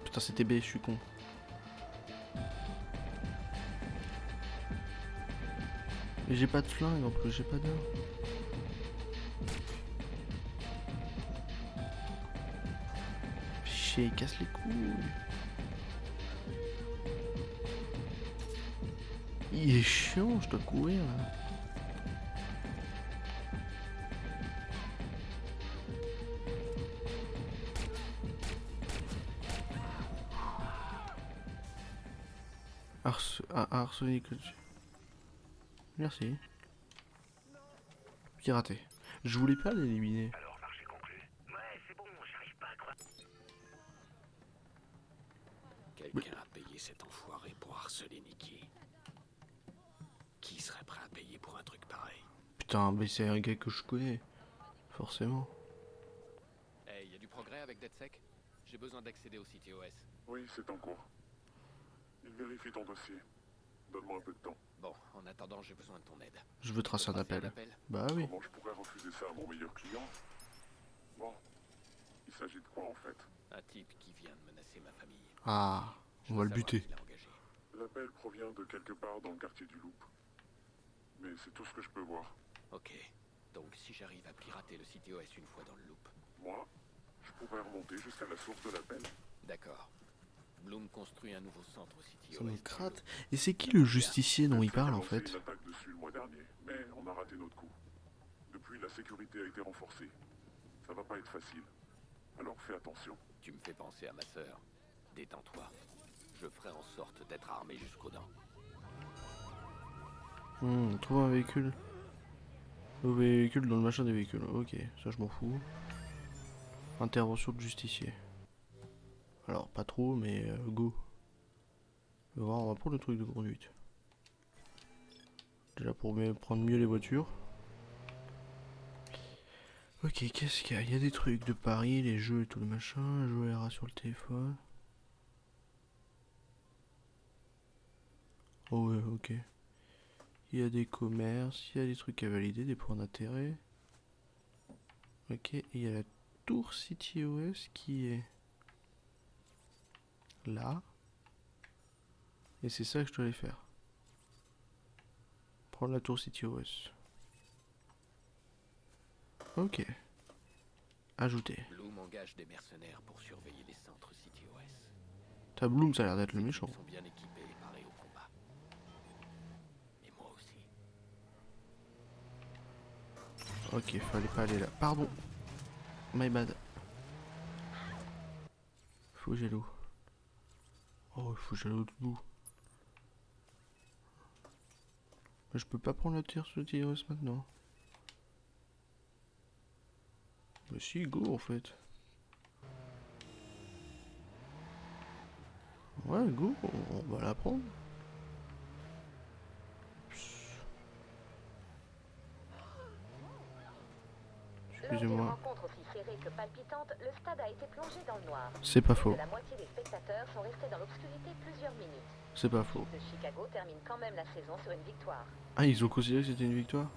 Putain c'était B, je suis con. Mais j'ai pas de flingue en plus, j'ai pas d'arme. Chier, casse les couilles. Il est chiant, je dois courir là. Arsenic. Merci. Piraté. Je voulais pas l'éliminer. Alors, marché conclu. Ouais, c'est bon, j'arrive pas à croire. Quelqu'un a payé cet enfoiré pour harceler Nikki. Qui serait prêt à payer pour un truc pareil? Putain, mais c'est un gars que je connais. Forcément. Hey, y a du progrès avec DeadSec? J'ai besoin d'accéder au CTOS. Oui, c'est en cours. Il vérifie ton dossier. Donne-moi un peu de temps. Bon, en attendant, j'ai besoin de ton aide. Je veux tracer un appel. Bah oui. Comment je pourrais refuser ça à mon meilleur client? Bon, il s'agit de quoi en fait? Un type qui vient de menacer ma famille. Ah, on va le buter. L'appel provient de quelque part dans le quartier du Loop. Mais c'est tout ce que je peux voir. Ok, donc si j'arrive à pirater le CTOS une fois dans le loop. Moi, je pourrais remonter jusqu'à la source de l'appel. D'accord. Bloom construit un nouveau centre au City Ça me OS. gratte. Et c'est qui le justicier dont il parle en fait? Une attaque dessus le mois dernier, mais on a raté notre coup. Depuis, la sécurité a été renforcée. Ça va pas être facile. Alors fais attention. Tu me fais penser à ma sœur. Détends-toi. Je ferai en sorte d'être armé jusqu'aux dents. Trouve un véhicule. Le véhicule dans le machin des véhicules. Ok, ça je m'en fous. Intervention de justicier. Alors, pas trop, mais go. On va voir, on va prendre le truc de conduite. Déjà pour prendre mieux les voitures. Ok, qu'est-ce qu'il y a? Il y a des trucs de Paris, les jeux et tout le machin. Jouer à sur le téléphone. Oh ouais, ok. Il y a des commerces, il y a des trucs à valider, des points d'intérêt. Ok, et il y a la tour City OS qui est là. Et c'est ça que je dois aller faire. Prendre la tour City OS. Ok. Ajouter. Bloom engage des mercenaires pour surveiller les centres City OS. Ta Bloom, ça a l'air d'être le méchant. Ils sont bien équipés et parés au combat. Et moi aussi. Ok, fallait pas aller là. Pardon. My bad. Faut que j'aille l'eau. Oh, il faut que j'aille l'autre bout. Mais je peux pas prendre la tire sur TOS maintenant. Mais si, go en fait. Ouais, go, on va la prendre. Excusez-moi. Rencontre aussi serrée que palpitante, le stade a été plongé dans le noir. C'est pas faux. La moitié des spectateurs sont restés dans l'obscurité plusieurs minutes. C'est pas faux. Le Chicago termine quand même la saison sur une victoire. Ah, ils ont considéré que c'était une victoire?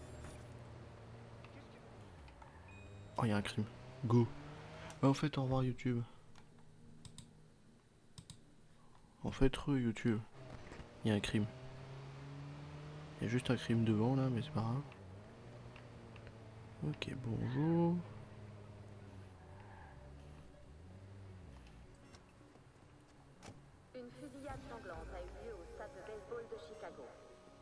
Oh, il y a un crime. Go. Bah, en fait, au revoir YouTube. En fait, YouTube. Il y a un crime. Il y a juste un crime devant là, mais c'est pas grave. Ok, bonjour. Une fusillade sanglante a eu lieu au stade de baseball de Chicago.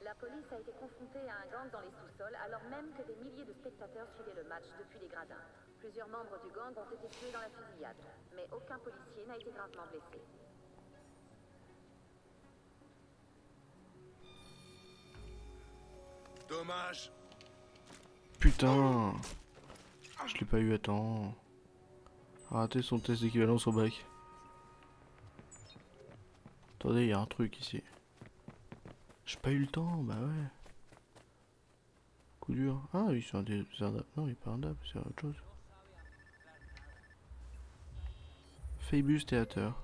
La police a été confrontée à un gang dans les sous-sols alors même que des milliers de spectateurs suivaient le match depuis les gradins. Plusieurs membres du gang ont été tués dans la fusillade, mais aucun policier n'a été gravement blessé. Dommage. Putain. Je l'ai pas eu à temps. Raté son test d'équivalence au bac. Attendez, il y a un truc ici. J'ai pas eu le temps, bah ouais. Coup dur. Ah oui, c'est un DAB. Non, il est pas un DAB, c'est autre chose. Phoebus Theater.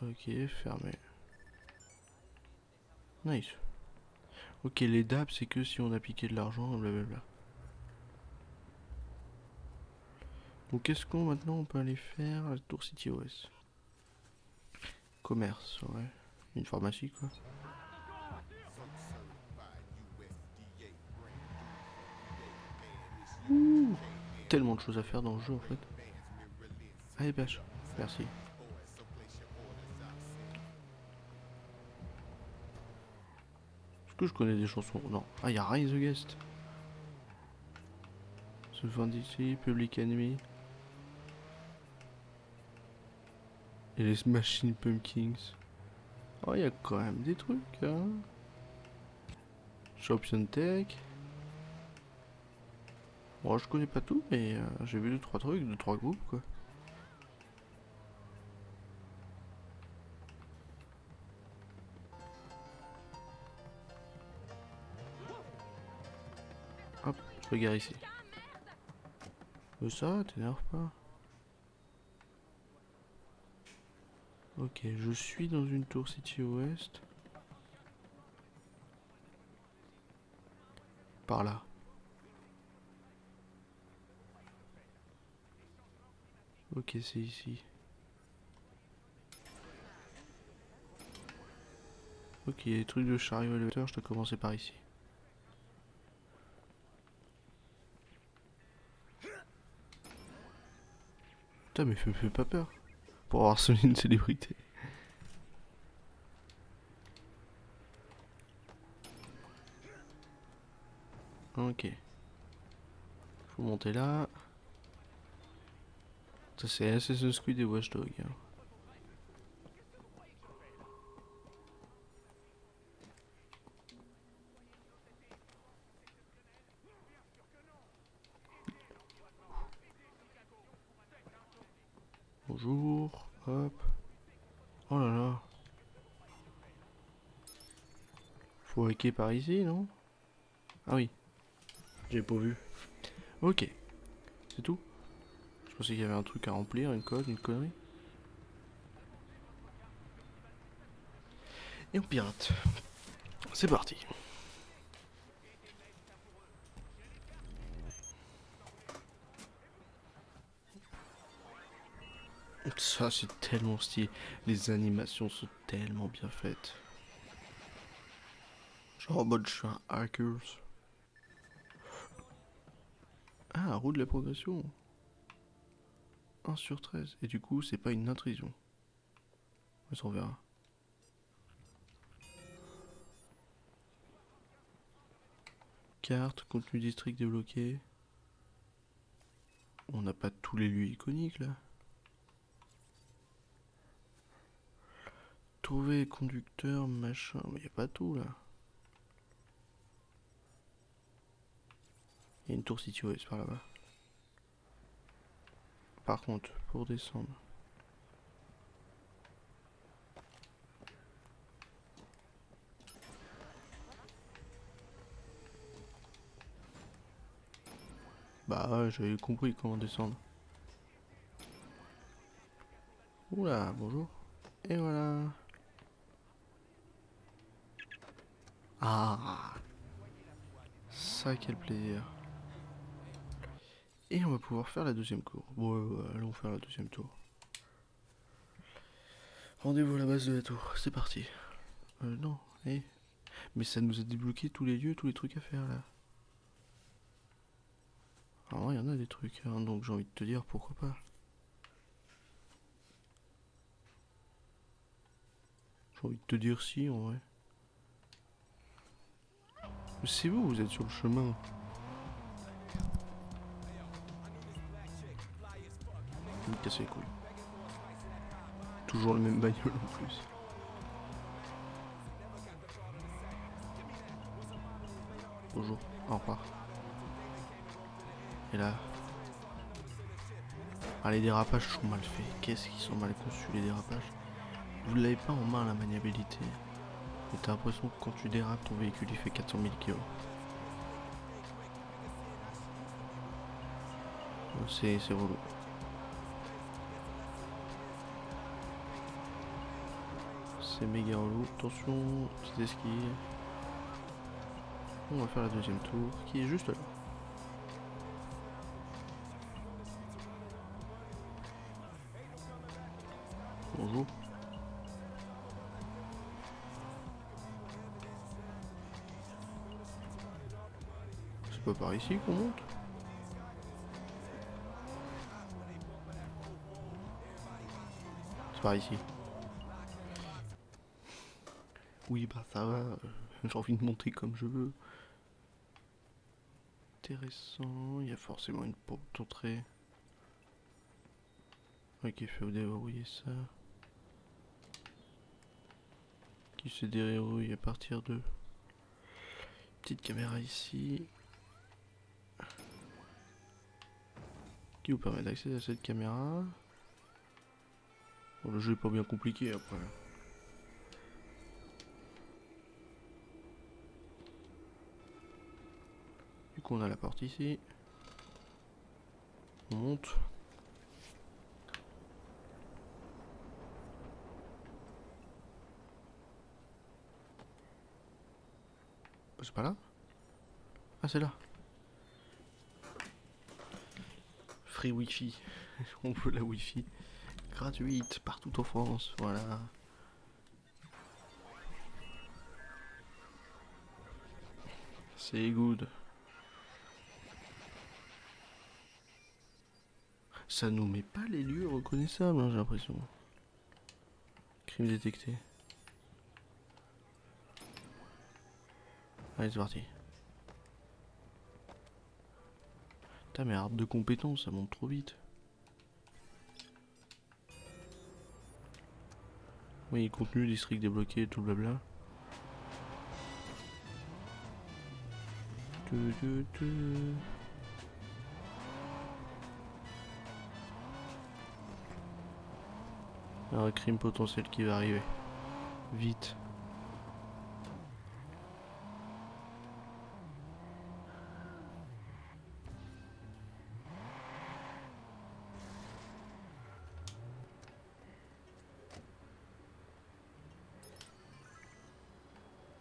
Ok, fermé. Nice. Ok, les DAB, c'est que si on a piqué de l'argent, blablabla. Donc, qu'est-ce qu'on maintenant on peut aller faire à la Tour City OS? Commerce, ouais. Une pharmacie, quoi. Ouh, tellement de choses à faire dans le jeu, en fait. Allez, pêche. Merci. Est-ce que je connais des chansons? Non. Ah, il y a Rise Against. The Vendity, Public Enemy. Et les Smashing Pumpkins. Oh, il y a quand même des trucs, hein. Champion Tech. Bon, je connais pas tout, mais j'ai vu 2-3 trucs, 2-3 groupes, quoi. Hop, je regarde ici. Ça, t'énerve pas. Ok, je suis dans une tour City Ouest. Par là. Ok, c'est ici. Ok, il y a des trucs de chariot élévateur, je dois commencer par ici. Putain, mais fais pas peur. Pour harceler une célébrité. Ok. Faut monter là. Ça c'est Assassin's Creed et Watch Dogs. Hein. Bonjour. Hop. Oh là là. Faut hacker par ici, non? Ah oui. J'ai pas vu. Ok. C'est tout? Je pensais qu'il y avait un truc à remplir, une code, une connerie. Et on pirate. C'est parti. Ça c'est tellement stylé. Les animations sont tellement bien faites. Genre en mode je suis un hacker. Ah, roue de la progression. 1 sur 13. Et du coup, c'est pas une intrusion. On verra. Carte, contenu district débloqué. On n'a pas tous les lieux iconiques là. Trouver conducteur, machin. Mais y a pas tout là. Il y a une tour CityOS par là-bas. Par contre, pour descendre. Bah ouais, j'avais compris comment descendre. Oula, bonjour. Et voilà. Ah, ça quel plaisir. Et on va pouvoir faire la deuxième cour. Bon, allons faire la deuxième tour. Rendez-vous à la base de la tour, c'est parti. Non, mais ça nous a débloqué tous les lieux, tous les trucs à faire là. Alors il y en a des trucs, hein, donc j'ai envie de te dire pourquoi pas. J'ai envie de te dire si en vrai. Mais c'est vous êtes sur le chemin. Vous me cassez les couilles. Toujours le même bagnole en plus. Bonjour, au revoir. Et là... Ah, les dérapages sont mal faits. Qu'est-ce qu'ils sont mal conçus les dérapages? Vous l'avez pas en main la maniabilité. Et t'as l'impression que quand tu dérapes, ton véhicule il fait 400 000 kg. C'est relou. C'est méga relou. Attention, petite esquive. On va faire la deuxième tour qui est juste là. Bonjour. C'est pas par ici qu'on monte? C'est par ici. Oui, bah ça va. J'ai envie de monter comme je veux. Intéressant. Il y a forcément une porte d'entrée. Ok, il faut déverrouiller ça. Qui se déverrouille à partir de... Petite caméra ici. Qui vous permet d'accéder à cette caméra. Bon, le jeu est pas bien compliqué après. Du coup on a la porte ici. On monte. C'est pas là? Ah c'est là. Free Wi-Fi. On veut la Wi-Fi. Gratuite partout en France. Voilà. C'est good. Ça nous met pas les lieux reconnaissables, hein, j'ai l'impression. Crime détecté. Allez, c'est parti. Putain, mais arbre de compétences, ça monte trop vite. Oui, contenu, district débloqué, tout le blabla. Un crime potentiel qui va arriver. Vite.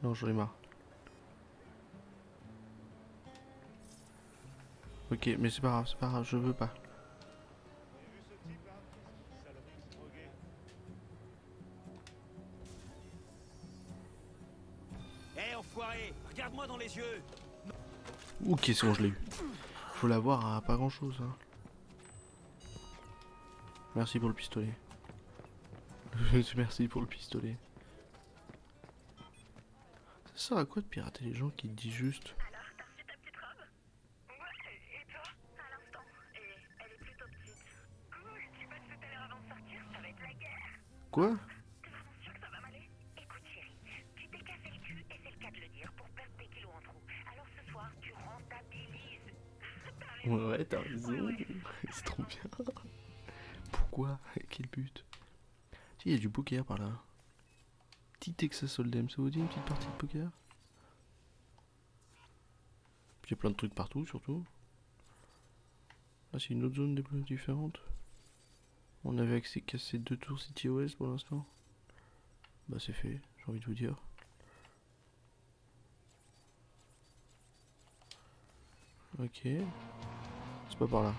Non, j'en ai marre. Ok, mais c'est pas grave, je veux pas. Hé, enfoiré, regarde-moi dans les yeux. Ok, c'est bon, je l'ai eu. Faut l'avoir à pas grand chose. Hein. Merci pour le pistolet. Merci pour le pistolet. Ça sert à quoi de pirater les gens qui te disent juste? Alors, t'as reçu ta petite robe? Ouais, et toi? À l'instant. Et elle est plutôt petite. Cool, tu vas te foutre à l'air avant de sortir, ça va être la guerre. Quoi? T'es vraiment sûr que ça va m'aller? Écoute chérie, tu t'es cassé le cul et c'est le cas de le dire pour perdre tes kilos en trop. Alors ce soir, tu rentabilises. Ouais, t'as raison. C'est trop bien. Pourquoi? Quel but? Si, il y a du poker par là. Petit Texas Hold'em, ça vous dit une petite partie de poker? Puis il y a plein de trucs partout, surtout. Là, c'est une autre zone différente. On avait accès qu'à ces 2 tours City OS pour l'instant. Bah, c'est fait, j'ai envie de vous dire. Ok. C'est pas par là.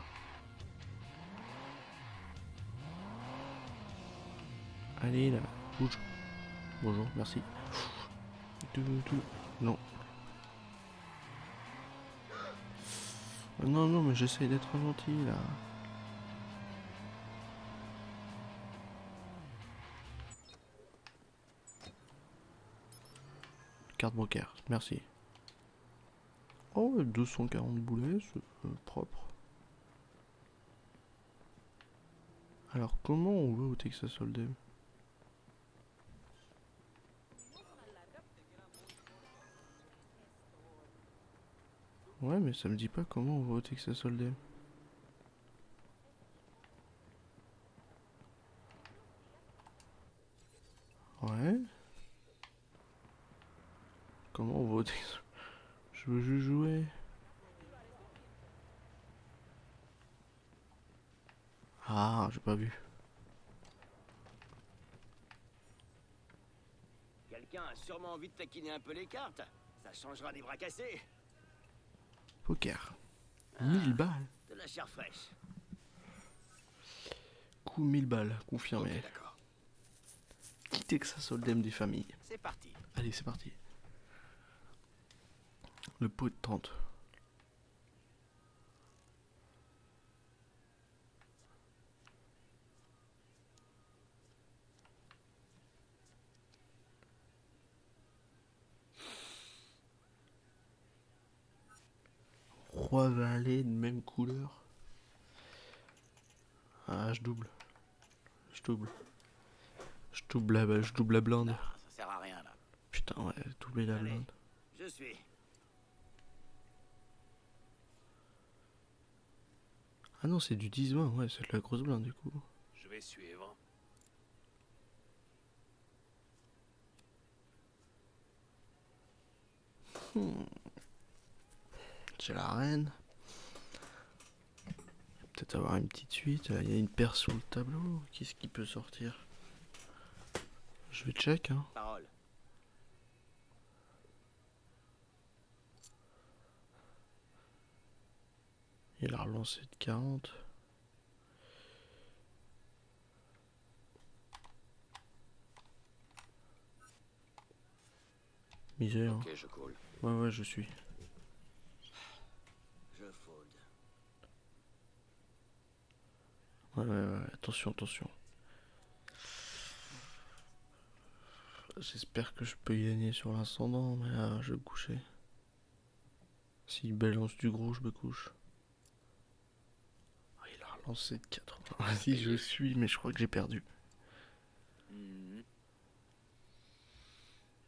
Allez, là, bouge. Bonjour, merci. Non. Non, mais j'essaye d'être gentil là. Carte bancaire, merci. Oh, 240 boulets, c'est propre. Alors, comment on va au Texas Hold'em? Ouais, mais ça me dit pas comment on va au Texas Hold'em. Ouais. Comment on va au Texas? Je veux juste jouer. Ah, j'ai pas vu. Quelqu'un a sûrement envie de taquiner un peu les cartes. Ça changera des bras cassés. Poker. 1000 balles. De la chair fraîche. Coup 1000 balles, confirmé. Ok, d'accord. Petit Texas Hold'em des familles. C'est parti. Allez, c'est parti. Le pot de 30. Roi valet de même couleur. Ah, je double. Je double la blinde. Non, ça sert à rien là. Putain, ouais, doubler la blinde. Je suis. Ah non, c'est du 10-20, ouais, c'est de la grosse blinde du coup. Je vais suivre. J'ai la reine. Peut-être avoir une petite suite. Il y a une paire sur le tableau. Qu'est-ce qui peut sortir? Je vais check, hein. Parole. Il a relancé de 40. Misère. Ok, je colle. Ouais, je suis. Je fold. Ouais, attention. J'espère que je peux gagner sur l'incendant, mais là, je vais me coucher. S'il balance du gros, je me couche. Ah, il a relancé de 80. Vas-y, je suis, mais je crois que j'ai perdu.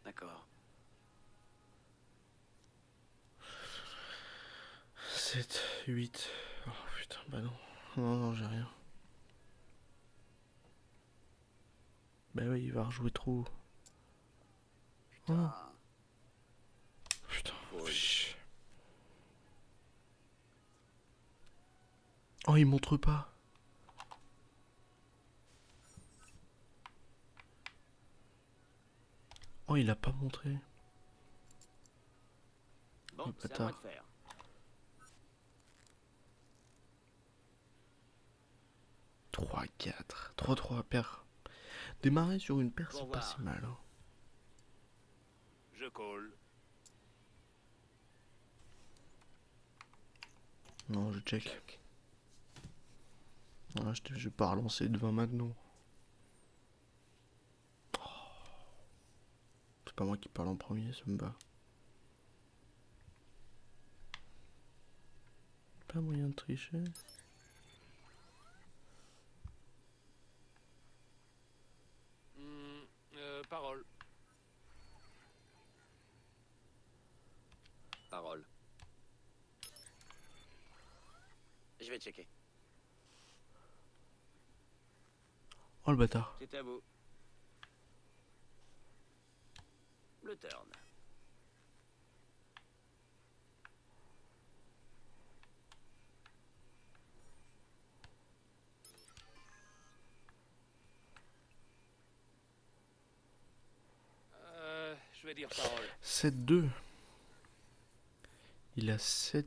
D'accord. 7, 8. Oh putain, bah non. Non, non, j'ai rien. Bah oui, il va rejouer trop. Oh. Putain. Oh, il montre pas. Oh, il a pas montré. Bon, c'est à moi de faire. Trois, 4. 3-3, paire. Démarrer sur une paire, c'est pas si mal. Hein. Je colle. Non, je check. Ah, je vais pas relancer de 20 maintenant. Oh. C'est pas moi qui parle en premier, ça me bat. Pas moyen de tricher. Parole. Parole. Je vais checker. Oh le bâtard. C'est à vous. Le turn. Je vais dire parole. 7-2. Il a 7-2.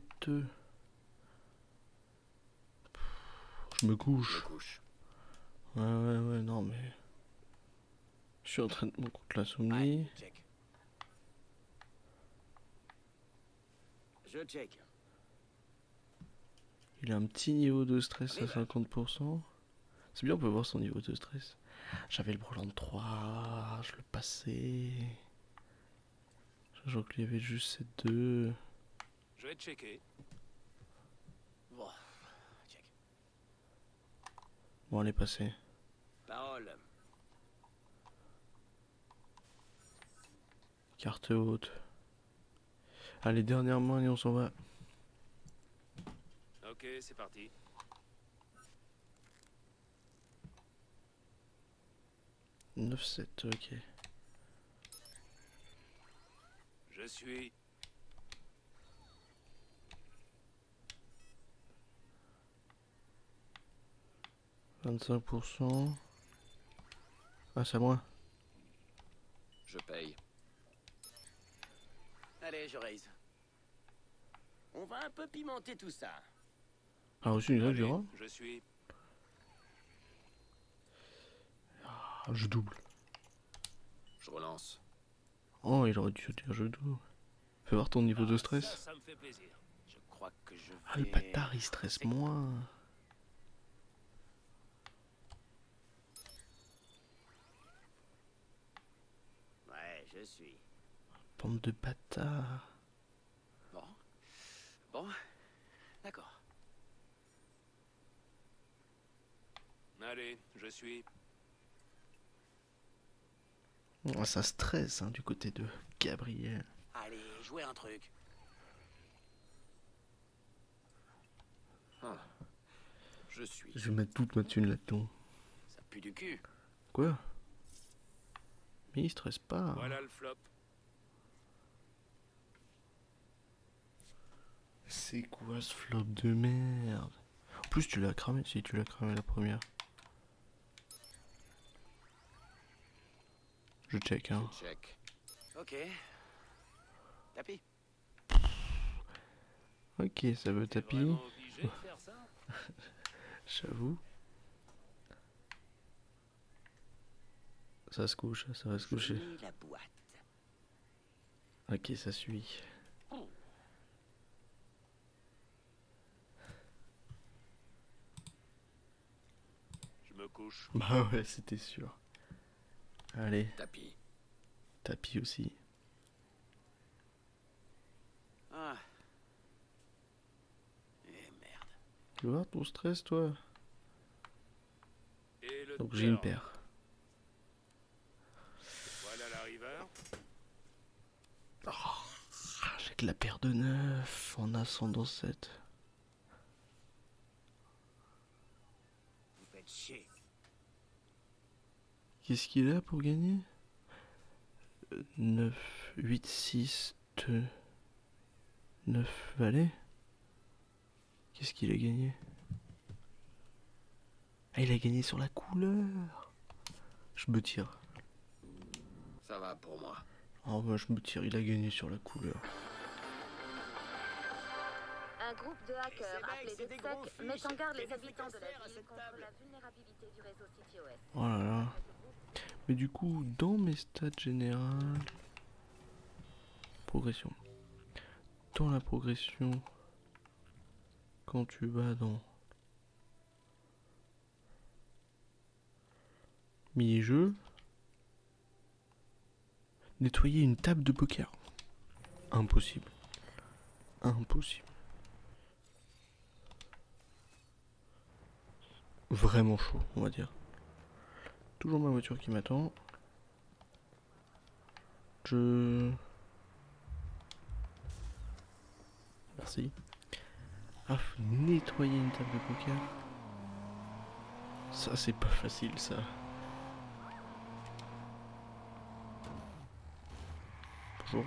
Je me couche. Ouais, non mais... Je suis en train de me contre l'insomnie. Check. Je check. Il a un petit niveau de stress à 50%. C'est bien, on peut voir son niveau de stress. J'avais le brelan de 3, je le passais. Sachant qu'il y avait juste 7-2. Je vais checker. Bon, check. Bon, elle est passée. Parole. Carte haute. Allez, dernière main et on s'en va. Ok, c'est parti. « 9-7, ok. Je suis... 25%. Ah, c'est à moi. Je paye. Allez, je raise. On va un peu pimenter tout ça. Ah, reçu une règle, hein. Je suis... Ah, je double. Je relance. Oh, il aurait dû dire je double. Fais voir ton niveau de stress. Ça me fait plaisir. Je crois que je vais... Ah, le bâtard, il stresse moins. Ouais, je suis. Bande de bâtards. Bon. Bon. D'accord. Allez, je suis... Oh, ça stresse hein, du côté de Gabriel. Allez, jouez un truc. Ah. Je suis. Je vais mettre toute ma thune là-dedans. Ça pue du cul. Quoi? Mais il stresse pas. Voilà le flop. C'est quoi ce flop de merde? En plus tu l'as cramé, si tu l'as cramé la première. Je check hein. Je check. Ok. Tapis. Ok, ça veut tapis. J'avoue. Ça se couche, ça va se coucher. La boîte. Ok, ça suit. Je me couche. Bah ouais, c'était sûr. Allez. Tapis. Tapis aussi. Ah. Eh merde. Tu veux voir ton stress, toi? Et le Donc j'ai une turn. paire. Voilà la river. J'ai que la paire de 9 en ascendant 7. Vous faites chier. Qu'est-ce qu'il a pour gagner? 9, 8, 6, 2, 9 valets. Qu'est-ce qu'il a gagné? Ah, il a gagné sur la couleur. Je me tire. Ça va pour moi. Oh bah je me tire, il a gagné sur la couleur. Un groupe de hackers appelé DedSec met en garde les habitants de la ville contre la vulnérabilité du réseau CityOS. Oh là là. Mais du coup, dans mes stats générales... Progression. Dans la progression... Quand tu vas dans... Mini-jeu... Nettoyer une table de poker. Impossible. Impossible. Vraiment chaud, on va dire. Toujours ma voiture qui m'attend. Merci. Ah, faut nettoyer une table de poker. Ça, c'est pas facile, ça. Bonjour.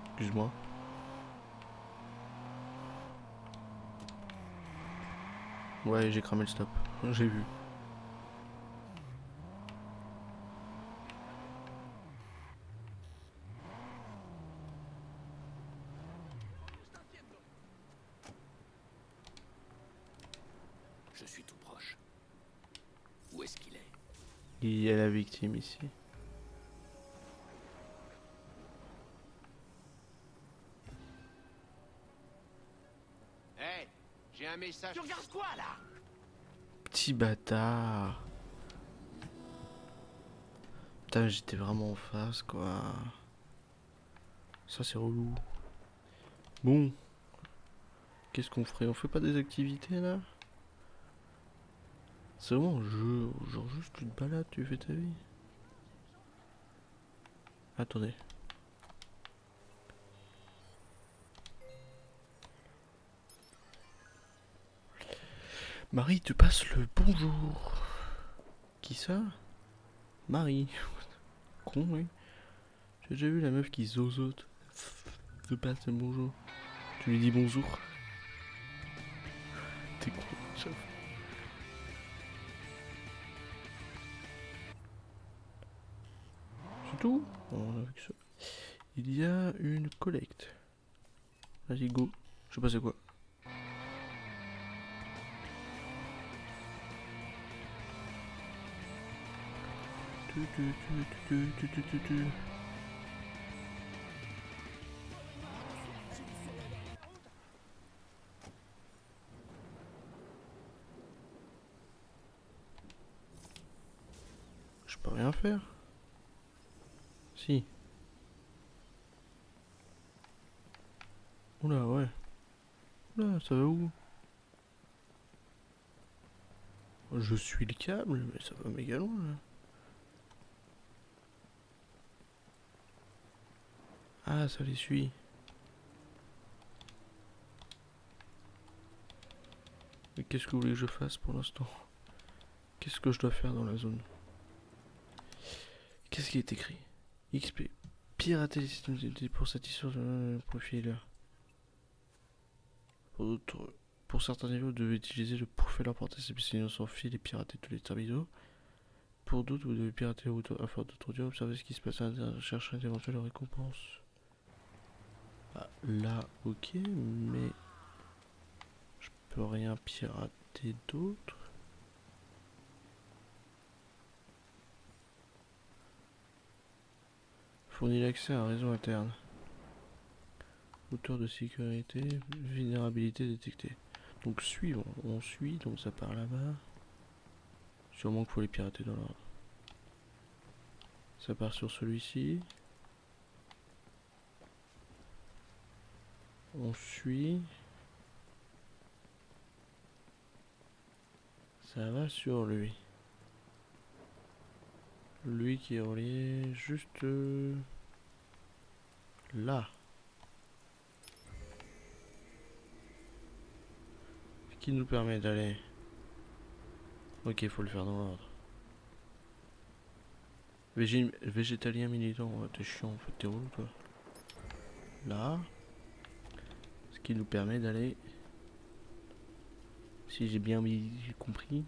Excuse-moi. Ouais, j'ai cramé le stop. J'ai vu. Je suis tout proche. Où est-ce qu'il est? Il y a la victime ici. Hey, j'ai un message. Tu regardes quoi là? Petit bâtard. Putain, j'étais vraiment en face, quoi. Ça, c'est relou. Bon. Qu'est-ce qu'on ferait? On fait pas des activités, là? C'est vraiment un jeu. Genre, juste tu te balades, tu fais ta vie. Attendez. Marie te passe le bonjour. Qui ça? Marie. Con, oui. J'ai déjà vu la meuf qui zozote. Te passe le bonjour. Tu lui dis bonjour. T'es con, chef. C'est tout? On a vu que ça. Il y a une collecte. Vas-y, go. Je sais pas c'est quoi. Je peux rien faire. Si. Oula, ouais. Oula, ça va où? Je suis le câble, mais ça va méga loin là. Ah, ça les suit. Mais qu'est-ce que vous voulez que je fasse pour l'instant? Qu'est-ce que je dois faire dans la zone? Qu'est-ce qui est écrit? XP. Pirater les systèmes pour satisfaire le profiler. Pour certains niveaux, vous devez utiliser le profiler pour tester sinon sans fil et pirater tous les terminaux. Pour d'autres, vous devez pirater la route afin d'introduire, observer ce qui se passe à l'intérieur, chercher d'éventuelles récompenses. Ah, là, ok, mais je peux rien pirater d'autre. Fournit l'accès à un réseau interne. Hauteur de sécurité, vulnérabilité détectée. Donc suivre, on suit, donc ça part là-bas. Sûrement qu'il faut les pirater dans l'ordre. Ça part sur celui-ci. On suit. Ça va sur lui. Lui qui est relié juste là. Ce qui nous permet d'aller. Ok, il faut le faire dans l'ordre. Végétalien militant, ouais, t'es chiant en fait, t'es relou toi. Là. Ce qui nous permet d'aller. Si j'ai bien compris.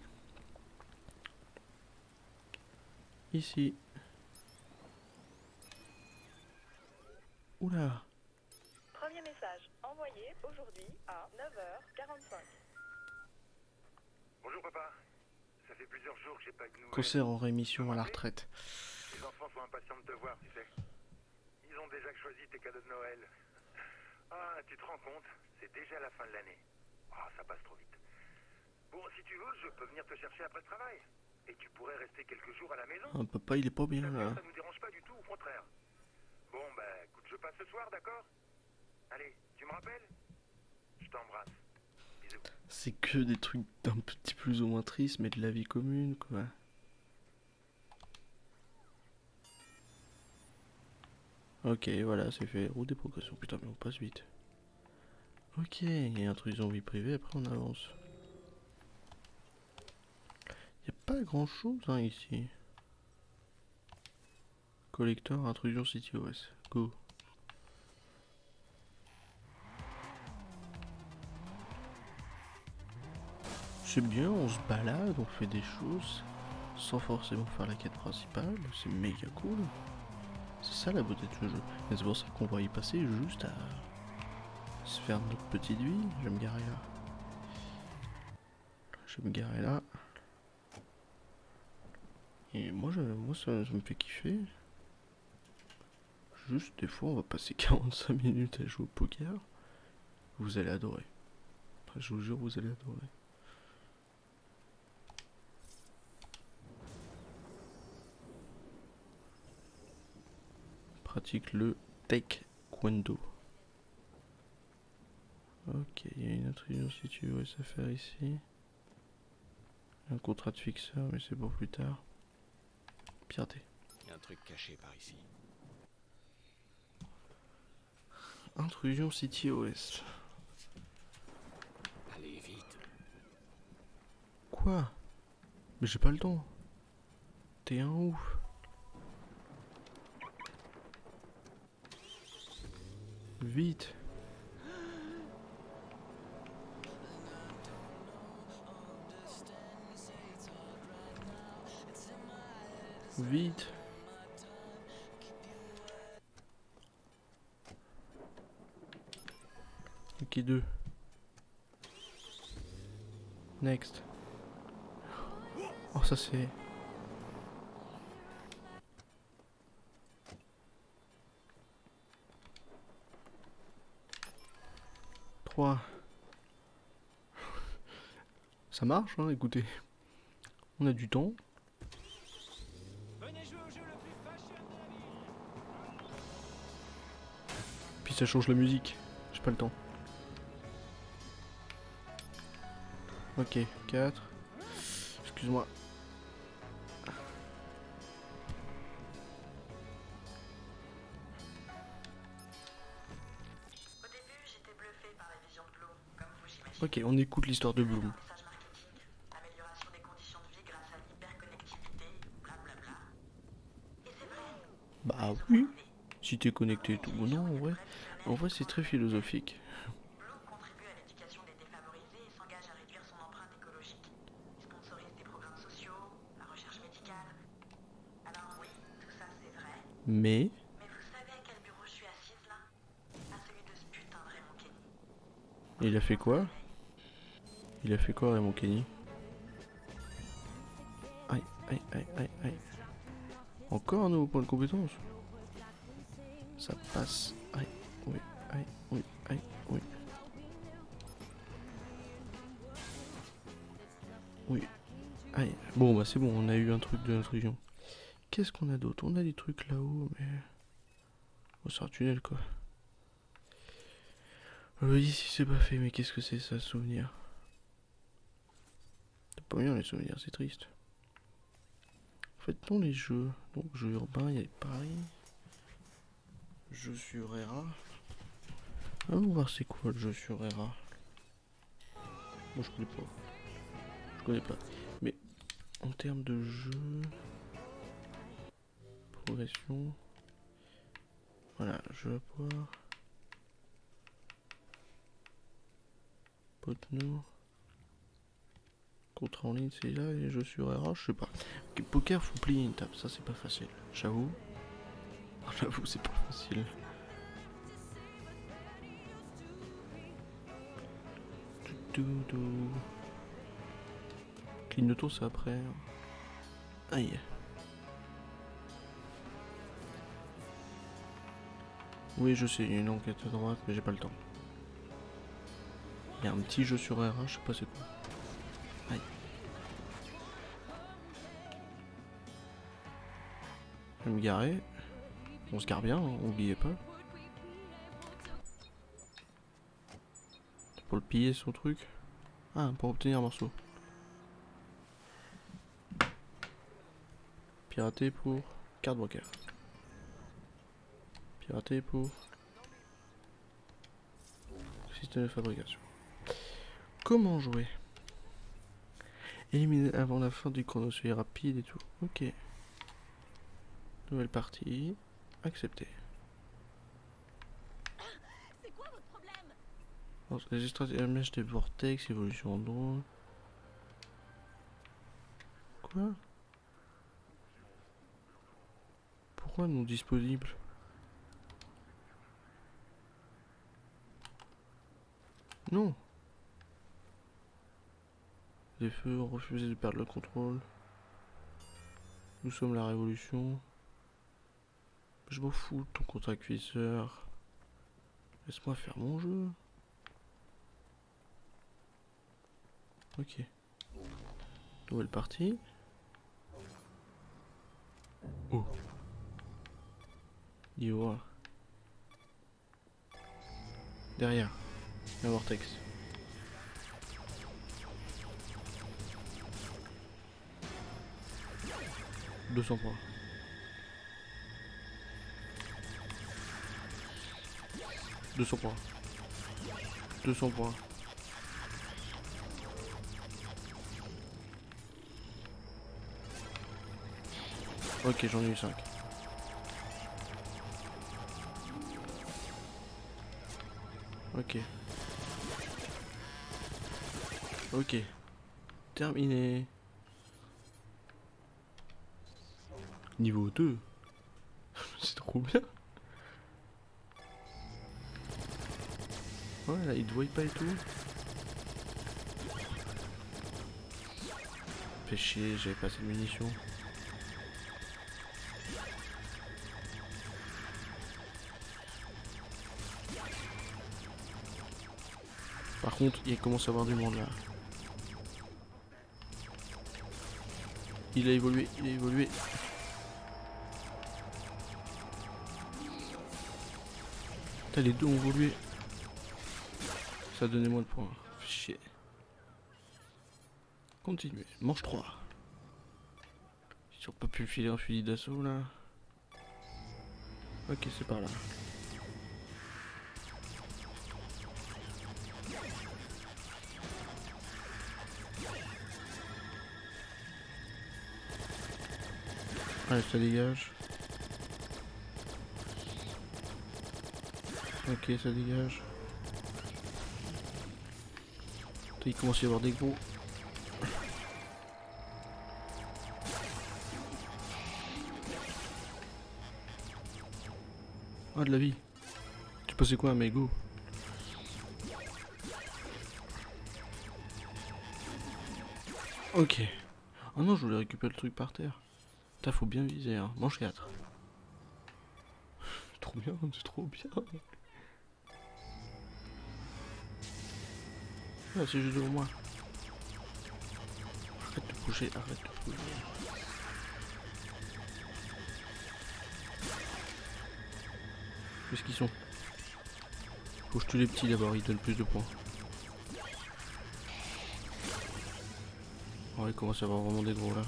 Ici. Oula. Premier message envoyé aujourd'hui à 9h45. Bonjour papa. Ça fait plusieurs jours que j'ai pas de nouvelles. Concert en rémission à la retraite. Les enfants sont impatients de te voir, tu sais. Ils ont déjà choisi tes cadeaux de Noël. Ah, tu te rends compte? C'est déjà la fin de l'année. Ah, ça passe trop vite. Bon, si tu veux, je peux venir te chercher après le travail. Et tu pourrais rester quelques jours à la maison. Ah, papa, il est pas bien là. Ça nous dérange pas du tout, au contraire. Bon, bah, écoute, je passe ce soir, d'accord? Allez, tu me rappelles? Je t'embrasse. Bisous. C'est que des trucs d'un petit plus ou moins tristes, mais de la vie commune, quoi. Ok, voilà, c'est fait. Route des progressions. Putain, mais on passe vite. Ok, il y a intrusion vie privée, après on avance. Il n'y a pas grand chose hein, ici. Collector, intrusion CTOS. Go. C'est bien, on se balade, on fait des choses sans forcément faire la quête principale. C'est méga cool. C'est ça la beauté de ce jeu. Et c'est pour ça qu'on va y passer juste à se faire notre petite vie. Je vais me garer là. Je vais me garer là. Et moi ça me fait kiffer. Juste des fois on va passer 45 minutes à jouer au poker. Vous allez adorer. Je vous jure vous allez adorer. Pratique le taekwondo. Ok, il y a une intrusion si tu veux ça faire ici. Un contrat de fixeur, mais c'est pour plus tard. Pirater. Il y a un truc caché par ici. Intrusion CTOS. Allez, vite. Quoi? Mais j'ai pas le temps. T'es un ouf. Vite. Vite. Ok, 2. Next. Oh, ça c'est... Ça marche, hein, écoutez. On a du temps. Puis ça change la musique. J'ai pas le temps. Ok, 4. Excuse-moi. Ok, on écoute l'histoire de Bloom. Bah oui, si t'es connecté et tout. Non, en vrai c'est très philosophique. Mais... Il a fait quoi? Il a fait quoi Raymond Kenny? Aïe, aïe, aïe, aïe, aïe. Encore un nouveau point de compétence. Ça passe. Aïe, oui, aïe, oui, aïe, oui. Oui, aïe. Bon, bah c'est bon, on a eu un truc de l'intrusion. Qu'est-ce qu'on a d'autre? On a des trucs là-haut, mais... Oh, c'est un tunnel, quoi. Ici, c'est pas fait, mais qu'est-ce que c'est, ça, souvenir? C'est pas bien, les souvenirs, c'est triste. En fait, dans les jeux... Donc, jeux urbains, il y a Paris. Jeux sur Era. Allons voir c'est quoi le jeu sur Era. Moi, je connais pas. Je connais pas. Mais, en termes de jeu... Progression... Voilà, jeu à boire. Potno. Contrat en ligne, c'est là, les jeux sur RH, je sais pas. Okay, poker, faut plier une table, ça c'est pas facile. J'avoue. J'avoue, c'est pas facile. Clignotant, c'est après. Aïe. Oui, je sais, il y a une enquête à droite, mais j'ai pas le temps. Il y a un petit jeu sur RH, je sais pas c'est quoi. Aïe. Je vais me garer. On se gare bien, hein, oubliez pas. Pour le piller son truc. Ah, pour obtenir un morceau. Pirater pour carte bancaire. Pirater pour système de fabrication. Comment jouer? Éliminer avant la fin du chrono, c'est rapide et tout. Ok. Nouvelle partie. Accepter. C'est quoi votre problème? Stratégie des vortex, évolution en drone. Quoi? Pourquoi non disponible? Non. Les feux ont refusé de perdre le contrôle. Nous sommes la révolution. Je m'en fous de ton contrat cuisseur. Laisse-moi faire mon jeu. Ok. Nouvelle partie. Oh. Dis-moi. Derrière. Un vortex. « 200 points. 200 points. 200 points. Ok, j'en ai eu 5. Ok. Ok. Terminé. Niveau 2. C'est trop bien. Ouais, là, il te voit pas et tout. Fait chier, j'avais pas assez de munitions. Par contre, il commence à avoir du monde là. Il a évolué, il a évolué. Putain, les deux ont évolué. Ça a donné moins de points. Chier. Continuez. Manche 3. Ils ont pas pu filer un fusil d'assaut là. Ok, c'est par là. Allez, ça dégage. Ok, ça dégage. Il commence à y avoir des gros. Ah, de la vie. Tu pensais quoi, mais go. Ok. Oh non, je voulais récupérer le truc par terre. Putain, faut bien viser, hein. Manche 4. C'est trop bien, c'est trop bien. Ah, c'est juste devant moi. Arrête de bouger, arrête de bouger. Où est-ce qu'ils sont? Faut que je tue les petits d'abord, ils donnent plus de points. Oh, il commence à y avoir vraiment des gros là.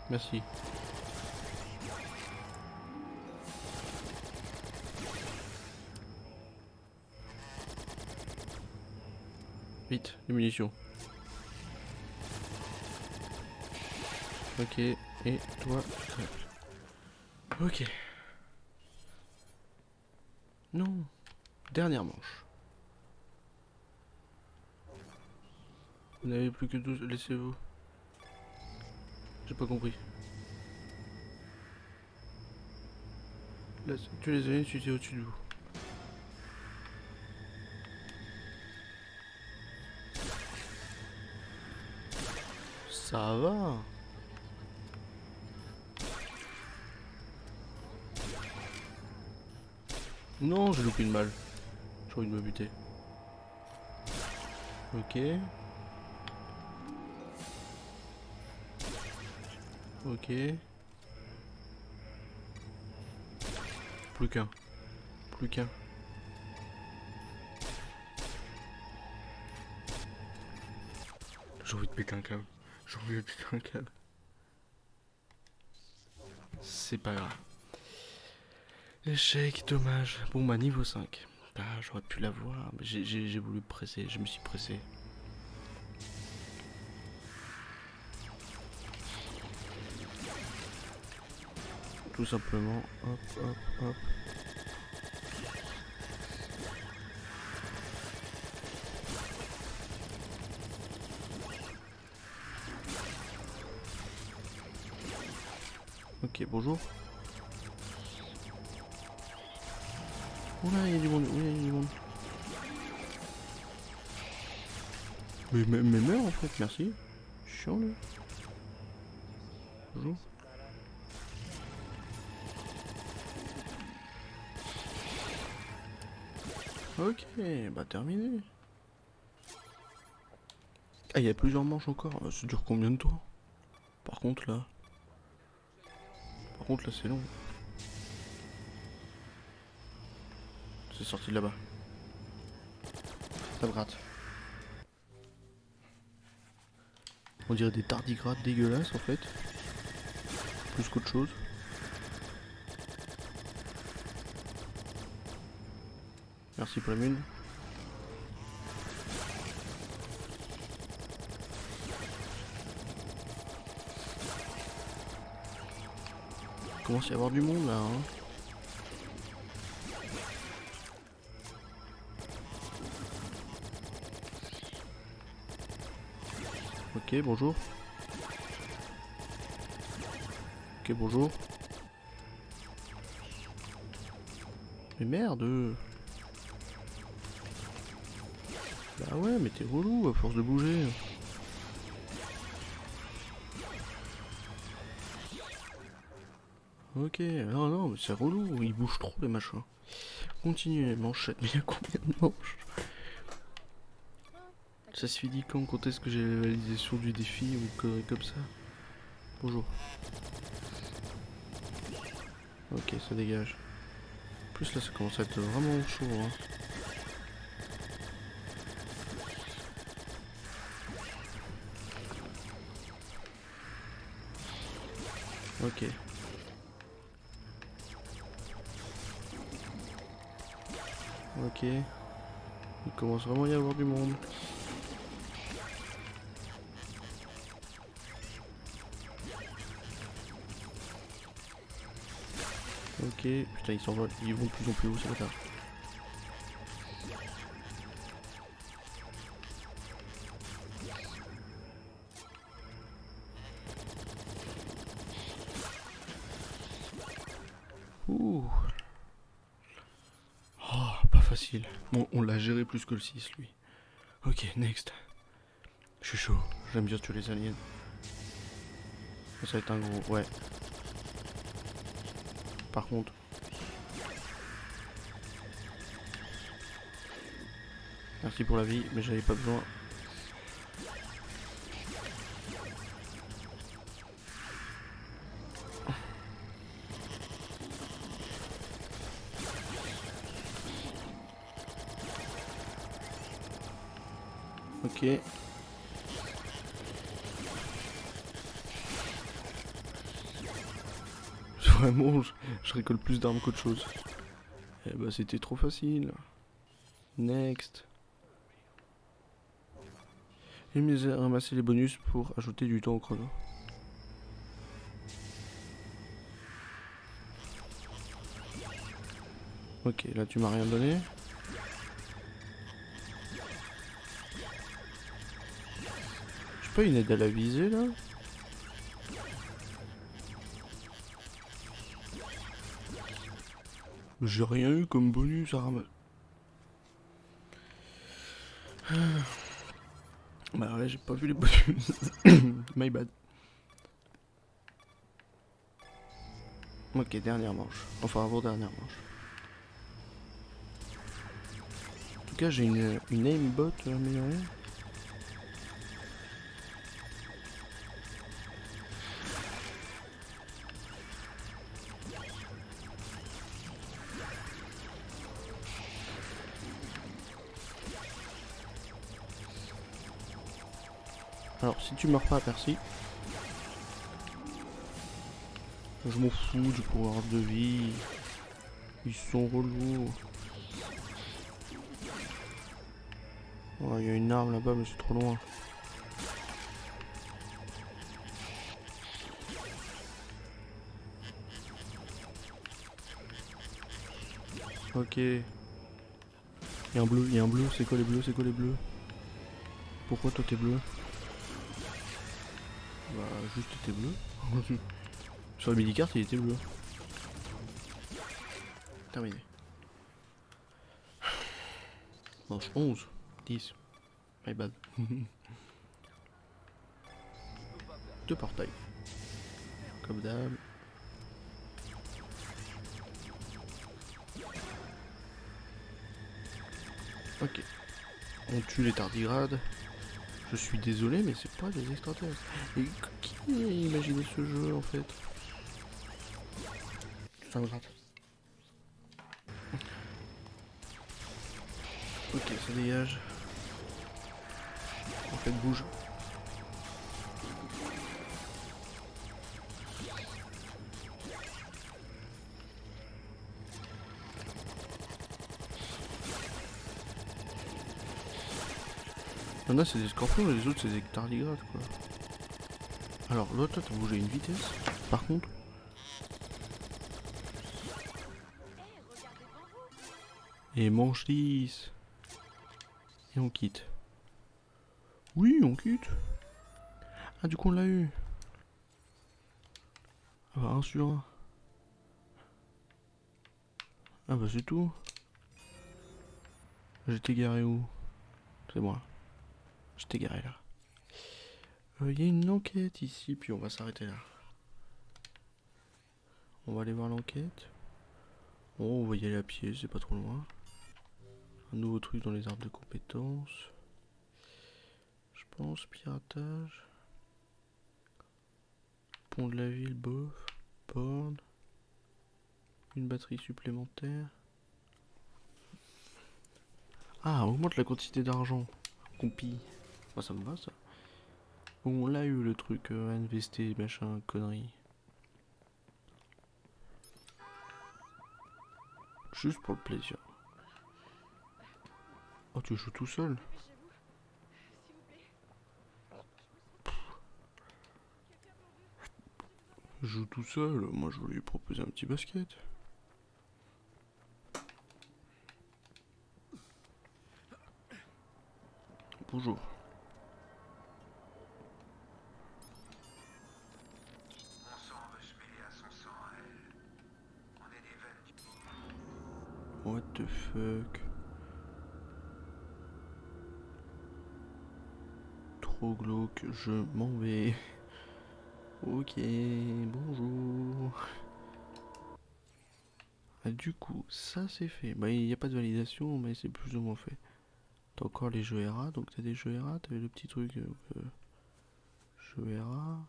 Merci. Vite, les munitions. Ok, et toi, tu crèves. Ok. Non. Dernière manche. Vous n'avez plus que 12, laissez-vous. J'ai pas compris. Là, tu les aliens, tu es au-dessus de vous. Ça va. Non, j'ai loupé une balle. J'ai envie de me buter. Ok. Ok. Plus qu'un. Plus qu'un. J'ai envie de péter un câble. J'ai envie de péter un câble. C'est pas grave. Échec, dommage. Bon bah niveau 5. Ah, j'aurais pu l'avoir, mais j'ai voulu presser, je me suis pressé. Tout simplement, hop, hop, hop. Ok, bonjour. Oula, il y a du monde, oui, il y a du monde. Mais meurs en fait, merci. Chiant lui. Bonjour. Ok, bah terminé. Ah, il y a plusieurs manches encore. Ça dure combien de temps? Par contre là. Par contre là c'est long. C'est sorti de là-bas. Ça gratte. On dirait des tardigrades dégueulasses en fait. Plus qu'autre chose. Merci pour la mine. Il commence à y avoir du monde là, hein. Ok, bonjour. Ok, bonjour. Mais merde. Bah ouais, mais t'es relou à force de bouger. Ok, non, non, mais c'est relou, ils bougent trop les machins. Continue les manchettes, mais il y a combien de manches? Ça se finit quand est-ce que j'ai la réalisation du défi ou comme ça? Bonjour. Ok, ça dégage. En plus là ça commence à être vraiment chaud, hein. Ok. Ok. Il commence vraiment à y avoir du monde. Ok, putain ils s'envolent, ils vont de plus en plus haut, c'est pas tard. Ouh. Oh, pas facile. Bon, on l'a géré plus que le 6 lui. Ok, next. Je suis chaud, j'aime bien tuer les aliens. Ça va être un gros, ouais. Par contre. Merci pour la vie, mais j'avais pas besoin. Ok. Vraiment, je récolte plus d'armes qu'autre chose. Eh bah c'était trop facile. Next. Et ramasser les bonus pour ajouter du temps au chrono. Ok, là tu m'as rien donné. J'ai pas une aide à la visée là? J'ai rien eu comme bonus à ramasser. Bah ouais, j'ai pas vu les bonus. My bad. Ok, dernière manche. Enfin, avant-dernière manche. En tout cas, j'ai une aimbot améliorée. Alors, si tu meurs pas, merci. Je m'en fous du pouvoir de vie. Ils sont relous. Oh, il y a une arme là-bas, mais c'est trop loin. Ok. Il y a un bleu, il y a un bleu. C'est quoi les bleus? C'est quoi les bleus? Pourquoi toi t'es bleu? Bah, juste t'es bleu. Sur le mini-carte, il était bleu. Terminé. Manche 11. 10. My bad. Deux portails. Comme d'hab. Ok. On tue les tardigrades. Je suis désolé, mais c'est pas des extraterrestres. Et qui a imaginé ce jeu en fait? Ça me gratte. Ok, ça dégage. En fait, bouge. Il y en a c'est des scorpions et les autres c'est des tardigrades quoi. Alors l'autre t'as bougé une vitesse. Par contre. Et manche 10. Et on quitte. Oui on quitte. Ah du coup on l'a eu. Ah bah 1 sur 1. Ah bah c'est tout. J'étais garé où? C'est moi. J'étais garé là. Il y a une enquête ici, puis on va s'arrêter là. On va aller voir l'enquête. Oh, on va y aller à pied, c'est pas trop loin. Un nouveau truc dans les arbres de compétences. Je pense, piratage. Pont de la ville, bof. Board. Une batterie supplémentaire. Ah, augmente la quantité d'argent. Compi. Oh, ça me va ça. Bon, on l'a eu le truc investir, machin, connerie. Juste pour le plaisir. Oh, tu joues tout seul? Je joue tout seul, moi je voulais lui proposer un petit basket. Bonjour. Mon sang veut se mêler à son sang à elle. On est des veines. What the fuck? Trop glauque, je m'en vais. Ok, bonjour. Ah, du coup, ça c'est fait. Bah, il n'y a pas de validation, mais c'est plus ou moins fait. T'as encore les jeux RA, donc t'as des jeux RA, t'avais le petit truc jeux RA,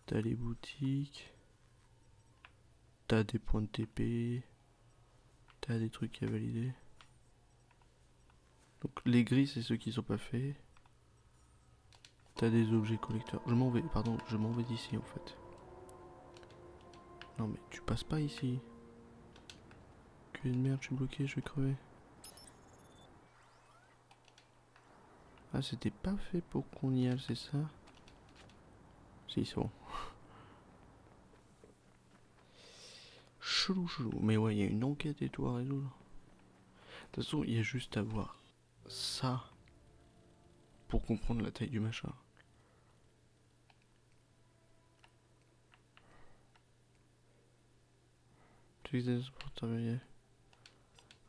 t'as les boutiques, t'as des points de TP, t'as des trucs à valider. Donc les gris c'est ceux qui sont pas faits, T'as des objets collecteurs. Je m'en vais, pardon, je m'en vais d'ici en fait. Non mais tu passes pas ici. Que de merde, je suis bloqué, je vais crever. Ah, c'était pas fait pour qu'on y aille, c'est ça? Si, c'est bon. Chelou, chelou. Mais ouais, il y a une enquête et tout à résoudre. De toute façon, il y a juste à voir ça pour comprendre la taille du machin.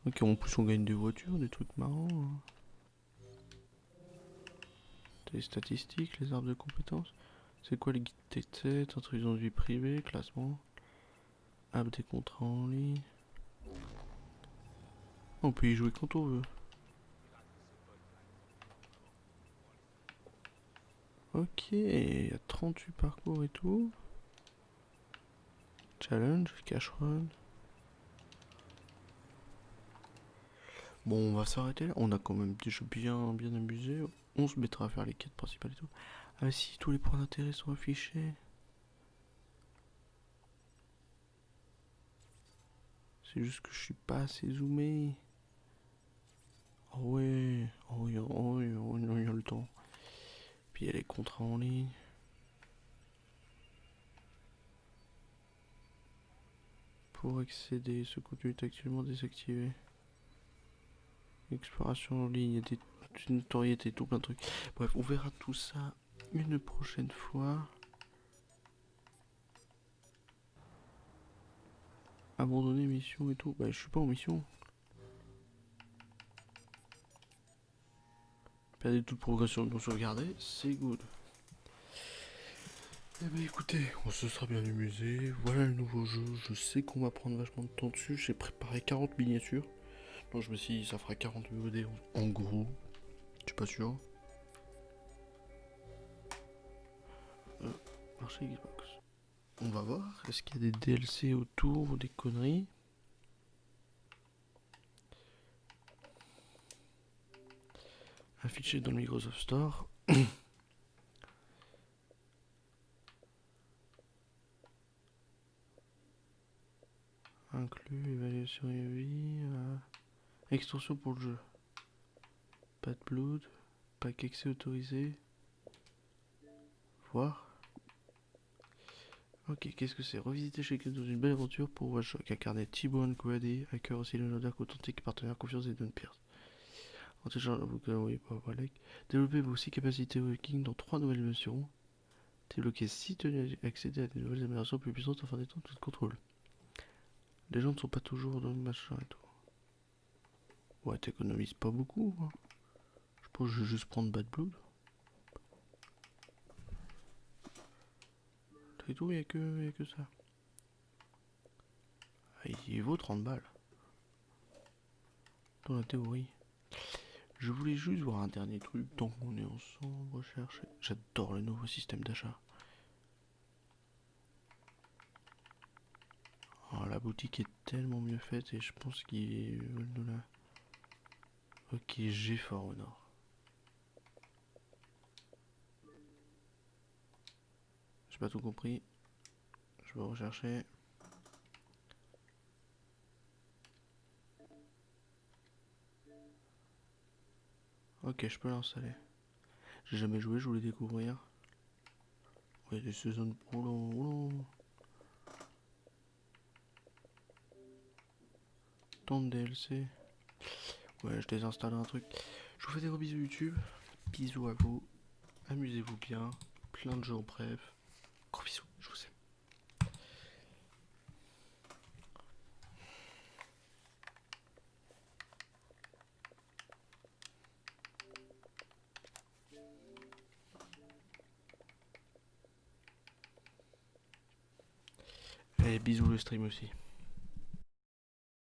Ok, en plus on gagne des voitures, des trucs marrants. Hein. Les statistiques, les arbres de compétences. C'est quoi les guides des têtes, intrusion de vie privée, classement. App des contrats en ligne. On peut y jouer quand on veut. Ok, il y a 38 parcours et tout. Challenge, cash run. Bon, on va s'arrêter là. On a quand même déjà bien amusé. On se mettra à faire les quêtes principales et tout. Ah si, tous les points d'intérêt sont affichés. C'est juste que je suis pas assez zoomé. Oh ouais, oh oui, oh oui, oh oui, il y a le temps. Puis il y a les contrats en ligne. Pour accéder, ce contenu est actuellement désactivé. Exploration en ligne, il y a des notoriétés, tout plein de trucs. Bref, on verra tout ça une prochaine fois. Abandonner mission et tout. Bah, je suis pas en mission. Perdez toute progression non sauvegardée, c'est good. Eh ben écoutez, on se sera bien amusé. Voilà le nouveau jeu. Je sais qu'on va prendre vachement de temps dessus. J'ai préparé 40 miniatures. Donc je me suis dit, ça fera 40 VOD en gros. Je suis pas sûr. Marché Xbox. On va voir. Est-ce qu'il y a des DLC autour ou des conneries? Affiché dans le Microsoft Store. Inclus, évaluation et vie. Extension pour le jeu. Pas de blood. Pack accès autorisé. Voir. Ok, qu'est-ce que c'est? Revisiter chez quelqu'un dans une belle aventure pour Watchdog. Incarner T-Bone Grady, hacker aussi le Dark authentique, partenaire confiance et Don Pierce. Développer vos 6 capacités Walking dans 3 nouvelles missions. Débloquer 6 tenues et accéder à des nouvelles améliorations plus puissantes afin d'étendre tout contrôle. Les gens ne sont pas toujours dans le machin et tout. Ouais, t'économises pas beaucoup. Hein. Je pense que je vais juste prendre Bad Blood. Et tout, il y a que ça. Ah, il vaut 30 balles. Dans la théorie. Je voulais juste voir un dernier truc tant qu'on est ensemble, rechercher. J'adore le nouveau système d'achat. Oh, la boutique est tellement mieux faite et je pense qu'il veulent nous la... Ok, j'ai fort au nord. J'ai pas tout compris. Je vais rechercher. Ok, je peux l'installer. J'ai jamais joué, je voulais découvrir. Ouais, des saisons... Oula. Tant de DLC. Ouais, je désinstalle un truc. Je vous fais des gros bisous YouTube. Bisous à vous. Amusez-vous bien. Plein de jeux en bref. Gros bisous, je vous aime. Et bisous le stream aussi.